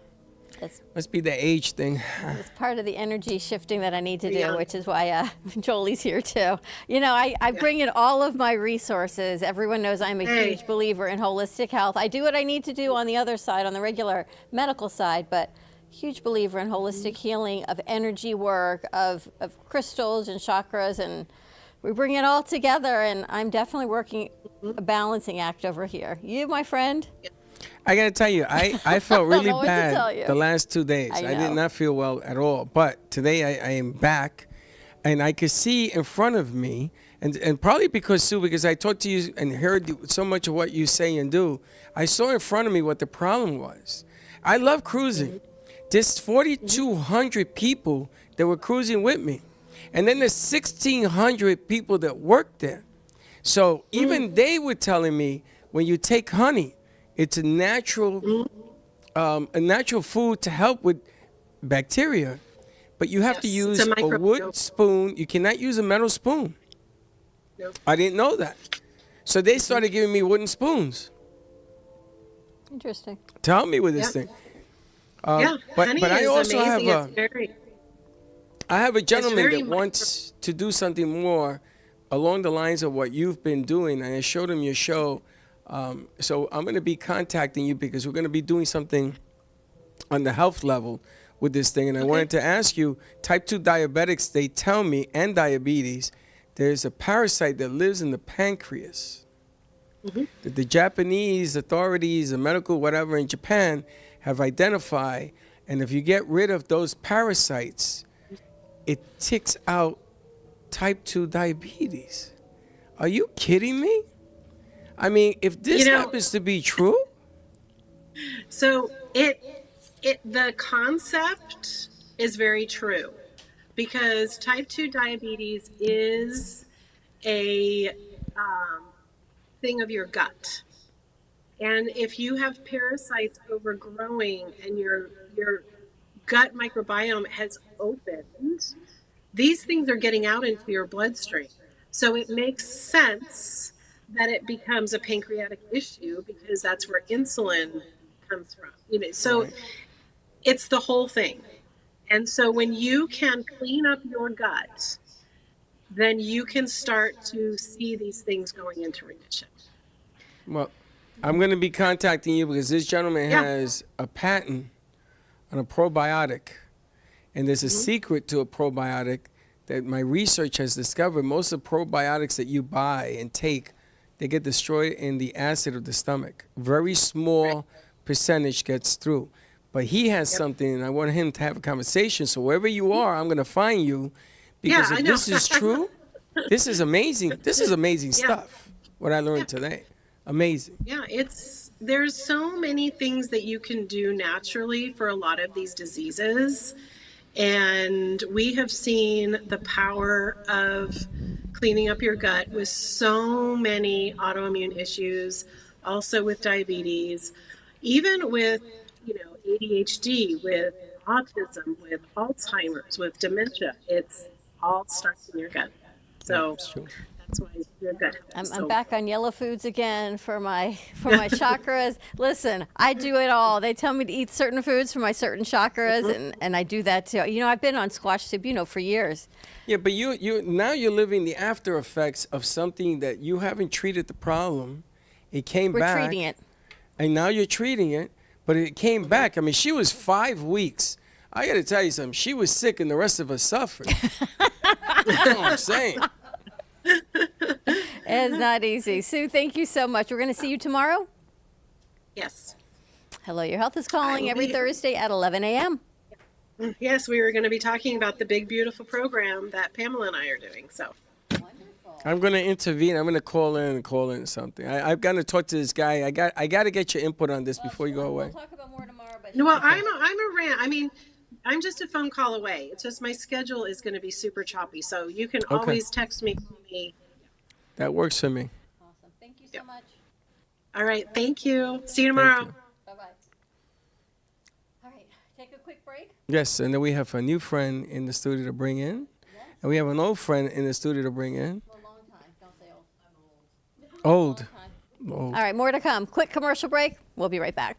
Must be the age thing. It's part of the energy shifting that I need to do, which is why Jolie's here too. I bring in all of my resources. Everyone knows I'm a huge believer in holistic health. I do what I need to do on the other side, on the regular medical side, but huge believer in holistic healing, of energy work, of crystals and chakras, and we bring it all together, and I'm definitely working a balancing act over here. You, my friend? I got to tell you, I felt really know what to tell you. bad the last 2 days. I did not feel well at all. But today I am back. And I could see in front of me, and probably because I talked to you and heard so much of what you say and do, I saw in front of me what the problem was. I love cruising. There's 4,200 people that were cruising with me. And then there's 1,600 people that work there. So even they were telling me, when you take honey, it's a natural food to help with bacteria. But you have to use a wood spoon. You cannot use a metal spoon. Nope. I didn't know that. So they started giving me wooden spoons. Interesting. To help me with this thing. Honey but I is also amazing. I have a gentleman that wants to do something more along the lines of what you've been doing, and I showed him your show. So I'm going to be contacting you because we're going to be doing something on the health level with this thing. And I wanted to ask you, type 2 diabetics, they tell me, and diabetes, there's a parasite that lives in the pancreas that the Japanese authorities, the medical whatever in Japan have identified. And if you get rid of those parasites, it ticks out type 2 diabetes. Are you kidding me? I mean, if this happens to be true. So the concept is very true, because type 2 diabetes is a thing of your gut. And if you have parasites overgrowing and your gut microbiome has opened, these things are getting out into your bloodstream. So it makes sense that it becomes a pancreatic issue, because that's where insulin comes from. So it's the whole thing. And so when you can clean up your gut, then you can start to see these things going into remission. Well, I'm going to be contacting you because this gentleman has a patent on a probiotic. And there's a secret to a probiotic that my research has discovered. Most of the probiotics that you buy and take, they get destroyed in the acid of the stomach. Very small percentage gets through. But he has something, and I want him to have a conversation. So wherever you are, I'm going to find you. Because if this is true, this is amazing. This is amazing stuff, what I learned today. Amazing. Yeah, there's so many things that you can do naturally for a lot of these diseases. And we have seen the power of cleaning up your gut with so many autoimmune issues, also with diabetes, even with ADHD, with autism, with Alzheimer's, with dementia. It's all starts in your gut. So that's why your gut. I'm back on yellow foods again for my chakras. Listen, I do it all. They tell me to eat certain foods for my certain chakras, and I do that too. I've been on squash soup, for years. Yeah, but now you're living the after effects of something that you haven't treated the problem. It came back. We're treating it. And now you're treating it, but it came back. I mean, she was 5 weeks. I got to tell you something. She was sick and the rest of us suffered. That's what I'm saying. It's not easy. Sue, thank you so much. We're going to see you tomorrow? Yes. Hello, Your Health is Calling every Thursday at 11 a.m. Yes, we were going to be talking about the big, beautiful program that Pamela and I are doing. So I'm going to intervene. I'm going to call in something. I've got to talk to this guy. I got to get your input on this before you go away. We'll talk about more tomorrow. But well, I'm around. I mean, I'm just a phone call away. It's just my schedule is going to be super choppy. So you can always text me, call me. That works for me. Awesome. Thank you so much. All right. Thank you. See you tomorrow. Bye-bye. All right. Take a quick break. Yes, and then we have a new friend in the studio to bring in. Yes. And we have an old friend in the studio to bring in. For a long time. Don't say old. I'm old. Old. All right. More to come. Quick commercial break. We'll be right back.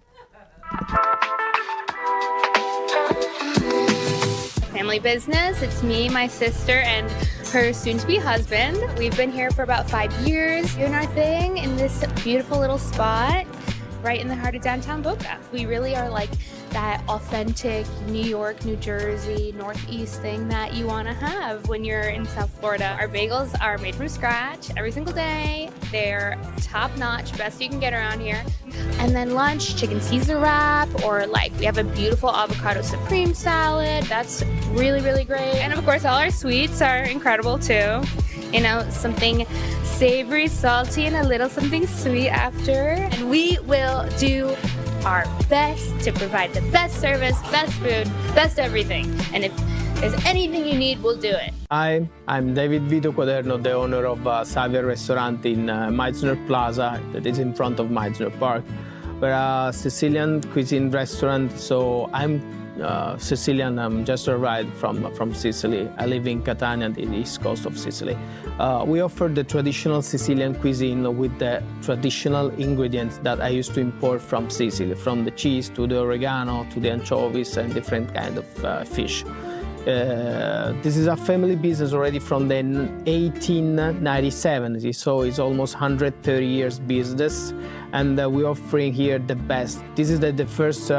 Family business. It's me, my sister, and her soon-to-be husband. We've been here for about 5 years doing our thing in this beautiful little spot. right in the heart of downtown Boca. We really are like that authentic New York, New Jersey, Northeast thing that you want to have when you're in South Florida. Our bagels are made from scratch every single day. They're top-notch, best you can get around here. And then lunch, chicken Caesar wrap, or like we have a beautiful avocado supreme salad. That's really, really great. And of course, all our sweets are incredible too. You know, something savory, salty, and a little something sweet after. And we will do our best to provide the best service, best food, best everything. And if there's anything you need, we'll do it. Hi, I'm David Vito Quaderno, the owner of Xavier Restaurant in Meisner Plaza, that is in front of Meisner Park. We're a Sicilian cuisine restaurant, so I'm Sicilian. I'm just arrived from Sicily. I live in Catania, the east coast of Sicily. We offer the traditional Sicilian cuisine with the traditional ingredients that I used to import from Sicily, from the cheese to the oregano to the anchovies and different kind of fish. This is a family business already from the 1897, so it's almost 130 years business, and we're offering here the best. This is the first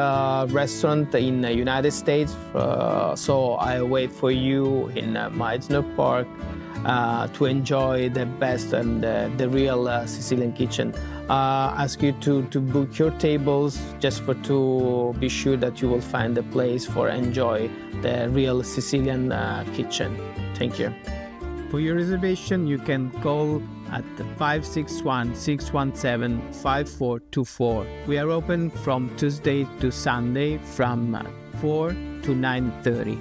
restaurant in the United States, so I wait for you in Meisner Park to enjoy the best and the real Sicilian kitchen. Ask you to book your tables just to be sure that you will find a place for enjoy the real Sicilian kitchen. Thank you. For your reservation, you can call at 561-617-5424. We are open from Tuesday to Sunday from 4 to 9:30.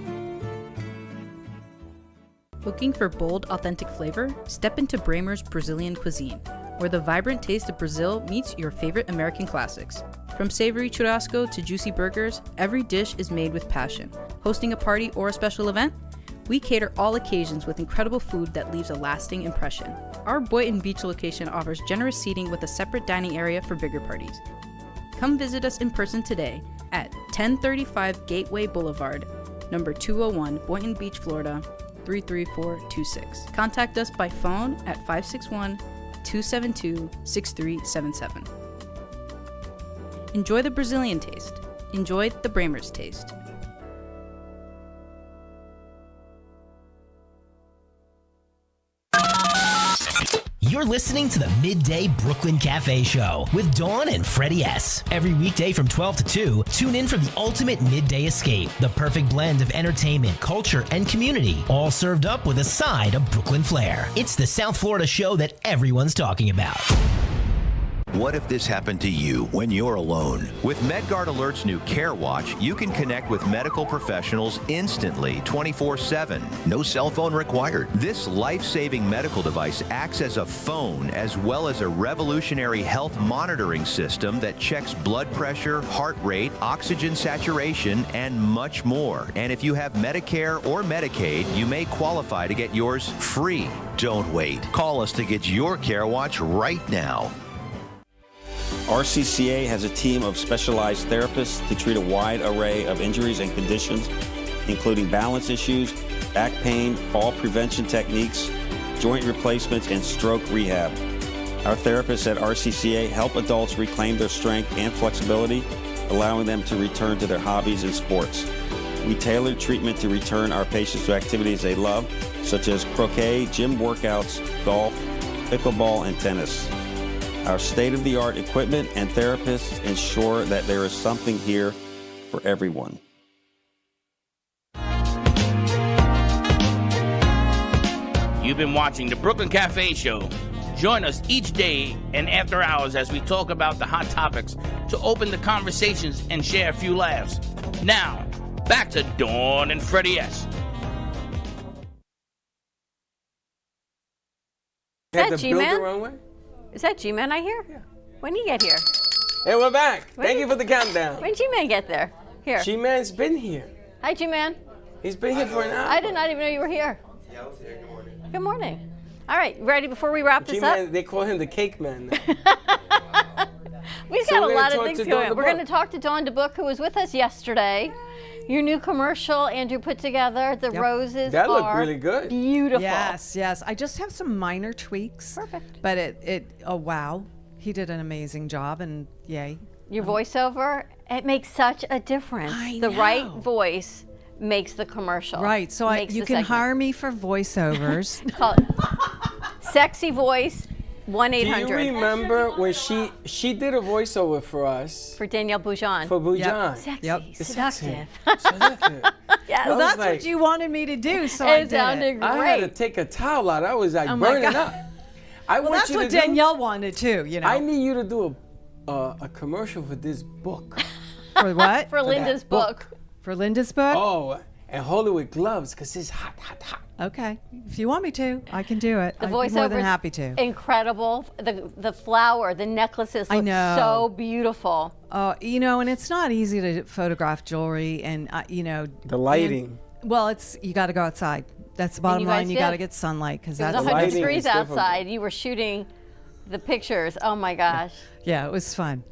Looking for bold, authentic flavor? Step into Bramer's Brazilian cuisine, where the vibrant taste of Brazil meets your favorite American classics. From savory churrasco to juicy burgers, every dish is made with passion. Hosting a party or a special event? We cater all occasions with incredible food that leaves a lasting impression. Our Boynton Beach location offers generous seating with a separate dining area for bigger parties. Come visit us in person today at 1035 Gateway Boulevard, number 201, Boynton Beach, Florida, 33426. Contact us by phone at 561-272-6377. Enjoy the Brazilian taste. Enjoy the Bramer's taste. You're listening to the Midday Brooklyn Cafe Show with Dawn and Freddie S. Every weekday from 12 to 2, tune in for the ultimate midday escape. The perfect blend of entertainment, culture, and community, all served up with a side of Brooklyn flair. It's the South Florida show that everyone's talking about. What if this happened to you when you're alone? With MedGuard Alert's new Care Watch, you can connect with medical professionals instantly, 24/7. No cell phone required. This life-saving medical device acts as a phone as well as a revolutionary health monitoring system that checks blood pressure, heart rate, oxygen saturation, and much more. And if you have Medicare or Medicaid, you may qualify to get yours free. Don't wait. Call us to get your Care Watch right now. RCCA has a team of specialized therapists to treat a wide array of injuries and conditions, including balance issues, back pain, fall prevention techniques, joint replacements, and stroke rehab. Our therapists at RCCA help adults reclaim their strength and flexibility, allowing them to return to their hobbies and sports. We tailor treatment to return our patients to activities they love, such as croquet, gym workouts, golf, pickleball, and tennis. Our state-of-the-art equipment and therapists ensure that there is something here for everyone. You've been watching the Brooklyn Cafe Show. Join us each day and after hours as we talk about the hot topics to open the conversations and share a few laughs. Now, back to Dawn and Freddie S. Is that G-Man? Is that G-Man I hear? Yeah. When did he get here? Hey, we're back. Thank you for the countdown. When did G-Man get there? Here. G-Man's been here. Hi, G-Man. He's been here for an hour. I did not even know you were here. Yeah, I was here. Good morning. Good morning. All right, ready before we wrap this up? They call him the Cake Man now. We've got a lot of things going on. We're going to talk to Dawn DeBook, who was with us yesterday. Your new commercial, Andrew put together, the roses that looked really good. Beautiful. Yes, yes. I just have some minor tweaks. Perfect. But oh wow. He did an amazing job, and yay. Your voiceover, it makes such a difference. The right voice makes the commercial. Right, so you can hire me for voiceovers. Call it sexy voice, 1-800. Do you remember when she did a voiceover for us? For Danielle Boujon. For Boujon. Sexy, It's seductive. Seductive. Yes. Well, that's like- what you wanted me to do, so It I did sounded it. great. I had to take a towel out. I was like Oh my burning God. up. I Well, want that's you what to do- Danielle wanted too, you know. I need you to do a commercial for this book. For what? For Linda's that book. For Linda's book? Oh, and hold it with gloves because it's hot, hot, hot. Okay. If you want me to, I can do it. The I'd be more voiceover than is happy to. incredible. The flower, the necklaces I look know. so beautiful. You know, and it's not easy to photograph jewelry, and you know, The lighting. well, you got to go outside. That's the bottom you line. guys You got to did. get sunlight because It was that's 100 lighting degrees is different. outside. You were shooting the pictures. Oh my gosh. Yeah, it was fun.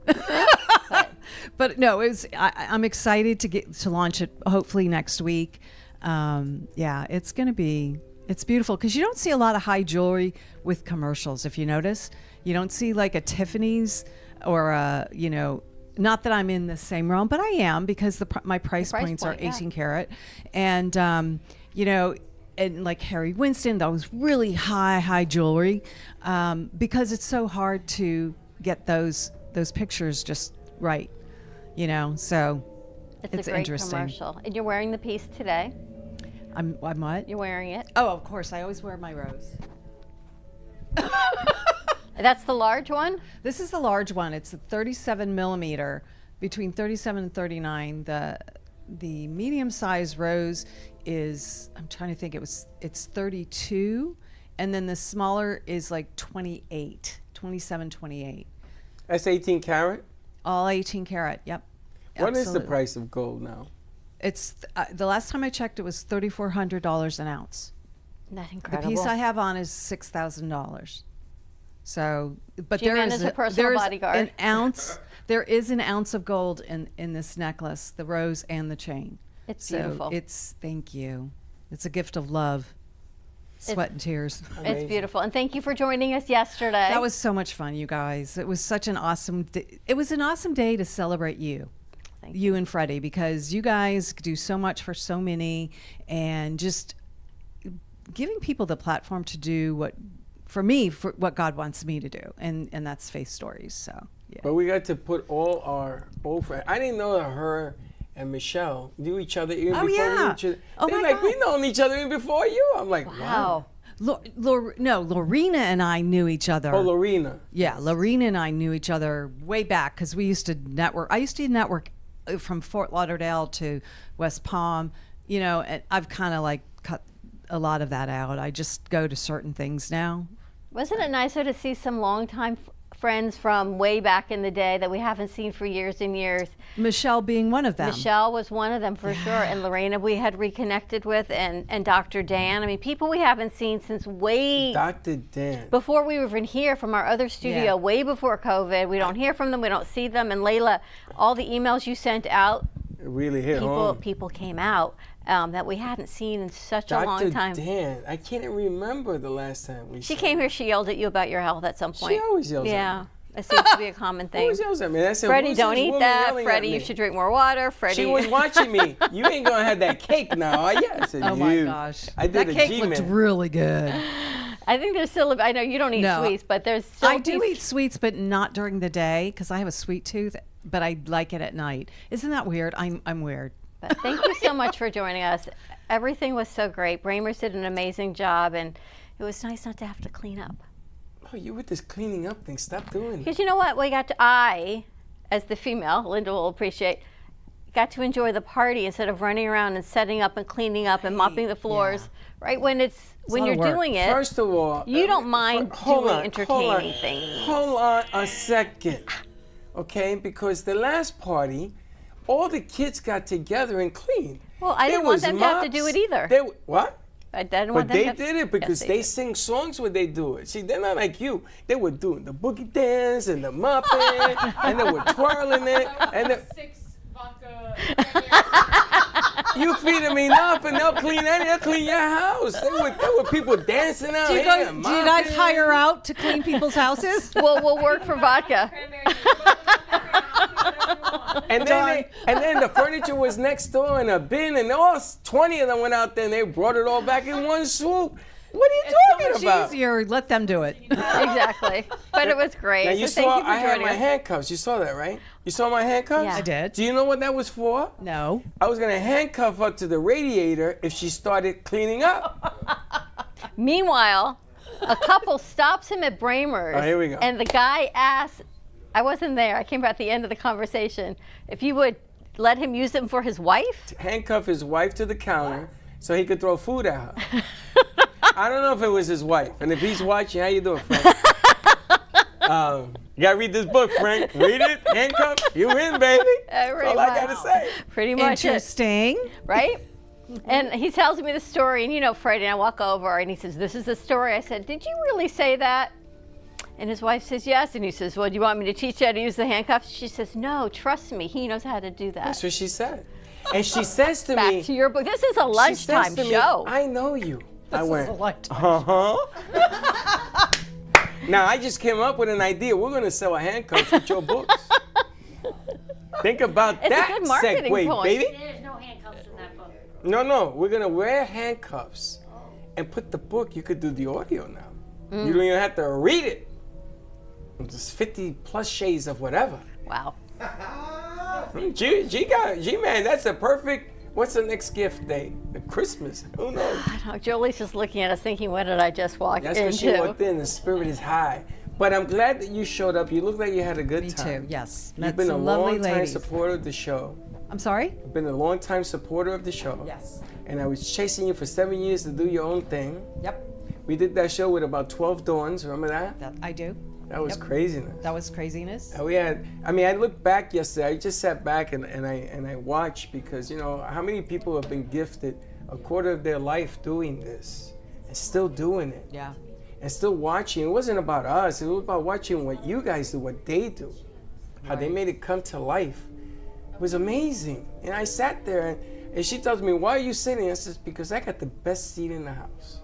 But no, it was. I'm excited to launch it hopefully next week. Yeah, it's beautiful because you don't see a lot of high jewelry with commercials. If you notice, you don't see like a Tiffany's or you know. Not that I'm in the same realm, but I am because my price points are 18 karat, and you know, and like Harry Winston, those really high jewelry, because it's so hard to get those pictures just right, you know. So It's a great interesting. commercial. And you're wearing the piece today. I'm what? You're wearing it. Oh, of course. I always wear my rose. That's the large one? This is the large one. It's a 37 millimeter, between 37 and 39. The medium size rose is, I'm trying to think, it's 32, and then the smaller is like 27, 28. That's 18 karat? All 18 karat, yep. What is the Absolutely. price of gold now? It's the last time I checked, it was $3,400 an ounce. That's incredible. The piece I have on is $6,000. So, but G-Man is a personal bodyguard. an ounce. There is an ounce of gold in this necklace, the rose and the chain. It's so beautiful. Thank you. It's a gift of love, sweat and tears. It's beautiful. And thank you for joining us yesterday. That was so much fun, you guys. It was such an awesome it was an awesome day to celebrate you. You and Freddie, because you guys do so much for so many, and just giving people the platform to do what God wants me to do, and that's faith stories. So yeah. But we got to put all our old friends. I didn't know that her and Michelle knew each other even before we knew each other. Oh They're my like, God. we known each other even before you. I'm like, wow. Lorena and I knew each other. Oh, Lorena. Yeah, Lorena and I knew each other way back because we used to network. I used to network from Fort Lauderdale to West Palm, you know, and I've kind of like cut a lot of that out. I just go to certain things now. Wasn't it nicer to see some longtime friends from way back in the day that we haven't seen for years and years? Michelle being one of them. Michelle was one of them for sure. And Lorena we had reconnected with, and Dr. Dan. I mean, people we haven't seen since way Dr. Dan. before we were even here from our other studio, Yeah. way before COVID. We don't hear from them. We don't see them. And Layla, all the emails you sent out, It really hit home. people came out that we hadn't seen in such a Dr. long time. Dan. I can't even remember the last time we She saw came her. here, she yelled at you about your health at some point. She always yells at Yeah. me. It seems to be a common thing. Always yells at me. I said, Freddie, "Who's don't this eat woman that. yelling at Freddie, you me?" should drink more water. Freddie. She was watching me. You ain't gonna have that cake now, are you? I said, Oh my "You." gosh. I did That a cake G-man. looked really good. I think there's still, I know you don't eat No. sweets, but there's still I do eat sweets, but not during the day because I have a sweet tooth, but I like it at night. Isn't that weird? I'm weird. But thank you so much for joining us. Everything was so great. Bramers did an amazing job, and it was nice not to have to clean up. Oh, you with this cleaning up thing? Stop doing it. Because you know what? I, as the female, Linda will appreciate, got to enjoy the party instead of running around and setting up and cleaning up and mopping the floors. Right when when a lot you're of work. doing it, First of all, you don't mind doing entertaining things. Hold on a second, okay? Because the last party, all the kids got together and cleaned. Well, I There didn't want was them to have to do mops. it either. What? I didn't But want them they to have did it because Yes, they did. sing songs when they do it. See, they're not like you. They were doing the boogie dance and the mopping, and they were twirling it. And Six vodka. You feed them enough and they'll clean your house. There were people dancing out here. Do you guys hire out to clean people's houses? We'll work for vodka. And then the furniture was next door in a bin, and all 20 of them went out there and they brought it all back in one swoop. What are you talking about? It's easier. Let them do it. Exactly. But it was great. Now you so saw thank you for I had joining my us. handcuffs. You saw that, right? You saw my handcuffs? Yeah. I did. Do you know what that was for? No. I was going to handcuff her to the radiator if she started cleaning up. Meanwhile, a couple stops him at Bramer's. Oh, here we go. And the guy asked, I wasn't there, I came at the end of the conversation, if you would let him use them for his wife? Handcuff his wife to the counter so he could throw food at her. I don't know if it was his wife. And if he's watching, how you doing, Frank? You gotta read this book, Frank. Read it, handcuff, you in, baby. That's all I gotta say. Pretty much Interesting. right? And he tells me the story, and you know, Freddie, and I walk over, and he says, this is the story. I said, did you really say that? And his wife says, yes. And he says, well, do you want me to teach you how to use the handcuffs? She says, no, trust me. He knows how to do that. That's what she said. And she says to Back me. to your book. This is a lunchtime show. I know you. I went, a lunchtime uh-huh. Now, I just came up with an idea. We're going to sell a handcuff with your books. Think about It's that a good marketing segue, point. baby. There's no handcuffs in that book. No, we're going to wear handcuffs and put the book. You could do the audio now. You don't even have to read it. There's 50 plus shades of whatever. Wow. G-Man, that's a perfect, what's the next gift day? Christmas. Who knows? I don't know. Jolie's just looking at us thinking, what did I just walk That's into? when she walked in. The spirit is high. But I'm glad that you showed up. You look like you had a good Me time. too, yes. You've Met been a some lovely long-time ladies. supporter of the show. I'm sorry? You've been a long-time supporter of the show. Yes. And I was chasing you for 7 years to do your own thing. Yep. We did that show with about 12 Dawns. Remember that? That I do. That was Yep. craziness. That was craziness. And we had, I looked back yesterday. I just sat back and I watched because, you know, how many people have been gifted a quarter of their life doing this and still doing it. Yeah. And still watching. It wasn't about us. It was about watching what you guys do, what they do, how they made it come to life. It was amazing. And I sat there and she tells me, why are you sitting? I says, because I got the best seat in the house.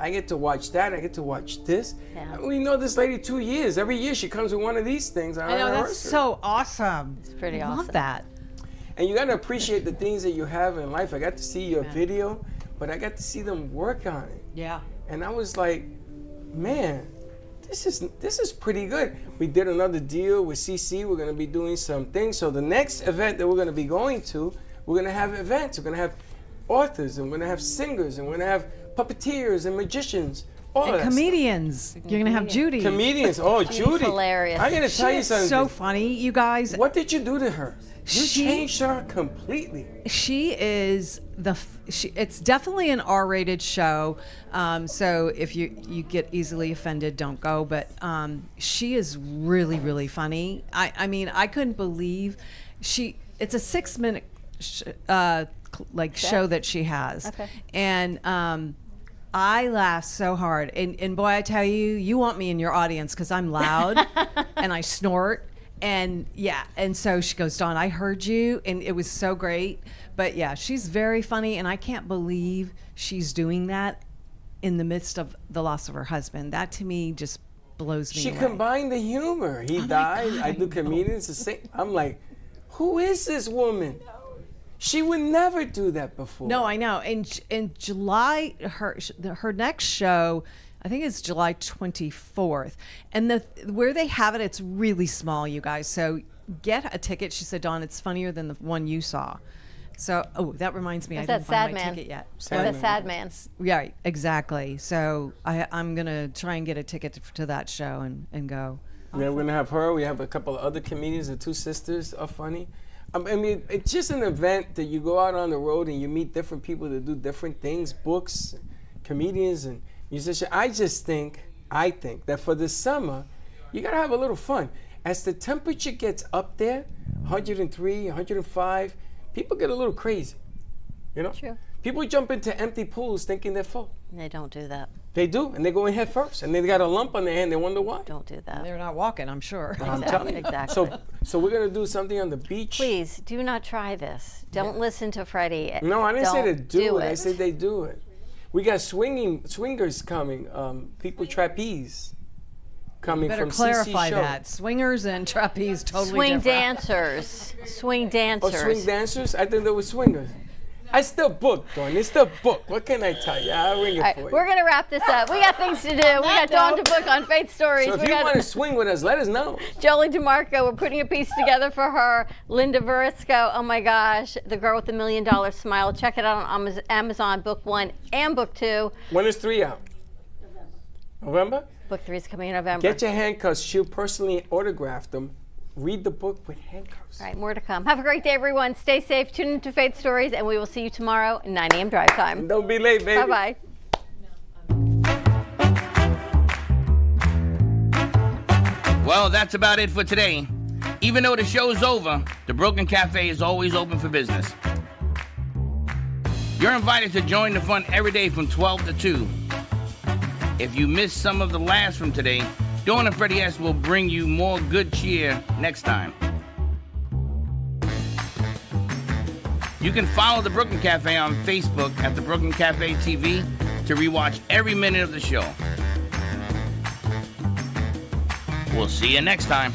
I get to watch that. I get to watch this. Yeah. We know this lady 2 years. Every year she comes with one of these things on I know, her that's anniversary. so awesome. It's pretty I awesome. love that. And you got to appreciate the things that you have in life. I got to see your video, but I got to see them work on it. Yeah. And I was like, man, this is pretty good. We did another deal with CC. We're going to be doing some things. So the next event that we're going to be going to, we're going to have events. We're going to have authors, and we're going to have singers, and we're going to have puppeteers and magicians. All And of that comedians. You're gonna have Judy. Comedians. Oh, She's Judy. hilarious. I'm going to tell She you is something. so funny, you guys. What did you do to her? You She- changed her completely. She is it's definitely an R-rated show, so if you get easily offended, don't go. But she is really, really funny. I mean, I couldn't believe it's a 6-minute show that she has, Okay. and I laugh so hard. And boy, I tell you, you want me in your audience because I'm loud and I snort. And yeah, and so she goes, Dawn, I heard you, and it was so great. But yeah, she's very funny, and I can't believe she's doing that in the midst of the loss of her husband. That to me just blows me She away. combined the humor. He died. I do comedians the same. I'm like, who is this woman? She would never do that before. No, I know. In July, her next show, I think it's July 24th, and where they have it, it's really small, you guys. So get a ticket. She said, Dawn, it's funnier than the one you saw. So, that reminds me, I didn't find my ticket yet. That's Sad Man. Yeah, exactly. So I'm gonna try and get a ticket to that show and go. Yeah, we're gonna have her. We have a couple of other comedians. The two sisters are funny. I mean, it's just an event that you go out on the road and you meet different people that do different things, books, comedians, and musicians. I think that for the summer, you gotta have a little fun. As the temperature gets up there, 103, 105, people get a little crazy. You know? True. People jump into empty pools thinking they're full. They don't do that. They do, and they go in head first, and they got a lump on their hand. They wonder why. Don't do that. They're not walking, I'm sure. I'm telling you. Exactly. So we're gonna do something on the beach. Please do not try this. Don't listen to Freddie. No, I didn't say to Don't do it. I said they do it. We got swingers coming. People trapeze coming Better from clarify CC show. that. Swingers and trapeze totally Swing different. dancers. Swing Oh, dancers. swing dancers? I think they were swingers. I still book, Dawn. It's still book. What can I tell you? I'll ring it All right, for you. we're going to wrap this up. We got things to do. We got Dawn to book on Faith Stories. So if we you got want to swing with us, let us know. Jolie DeMarco, we're putting a piece together for her. Linda Varisco, oh my gosh, The Girl with the $1 Million Smile. Check it out on Amazon, book 1 and book 2. When is 3 out? November? Book 3 is coming in November. Get your handcuffs. She'll personally autograph them. Read the book with handcuffs. All right, more to come. Have a great day, everyone. Stay safe. Tune into Faith Stories, and we will see you tomorrow at 9 a.m. drive time. Don't be late, baby. Bye-bye. Well, that's about it for today. Even though the show's over, the Brooklyn Cafe is always open for business. You're invited to join the fun every day from 12 to 2. If you missed some of the laughs from today, Dawn and Freddie S. will bring you more good cheer next time. You can follow the Brooklyn Cafe on Facebook at the Brooklyn Cafe TV to rewatch every minute of the show. We'll see you next time.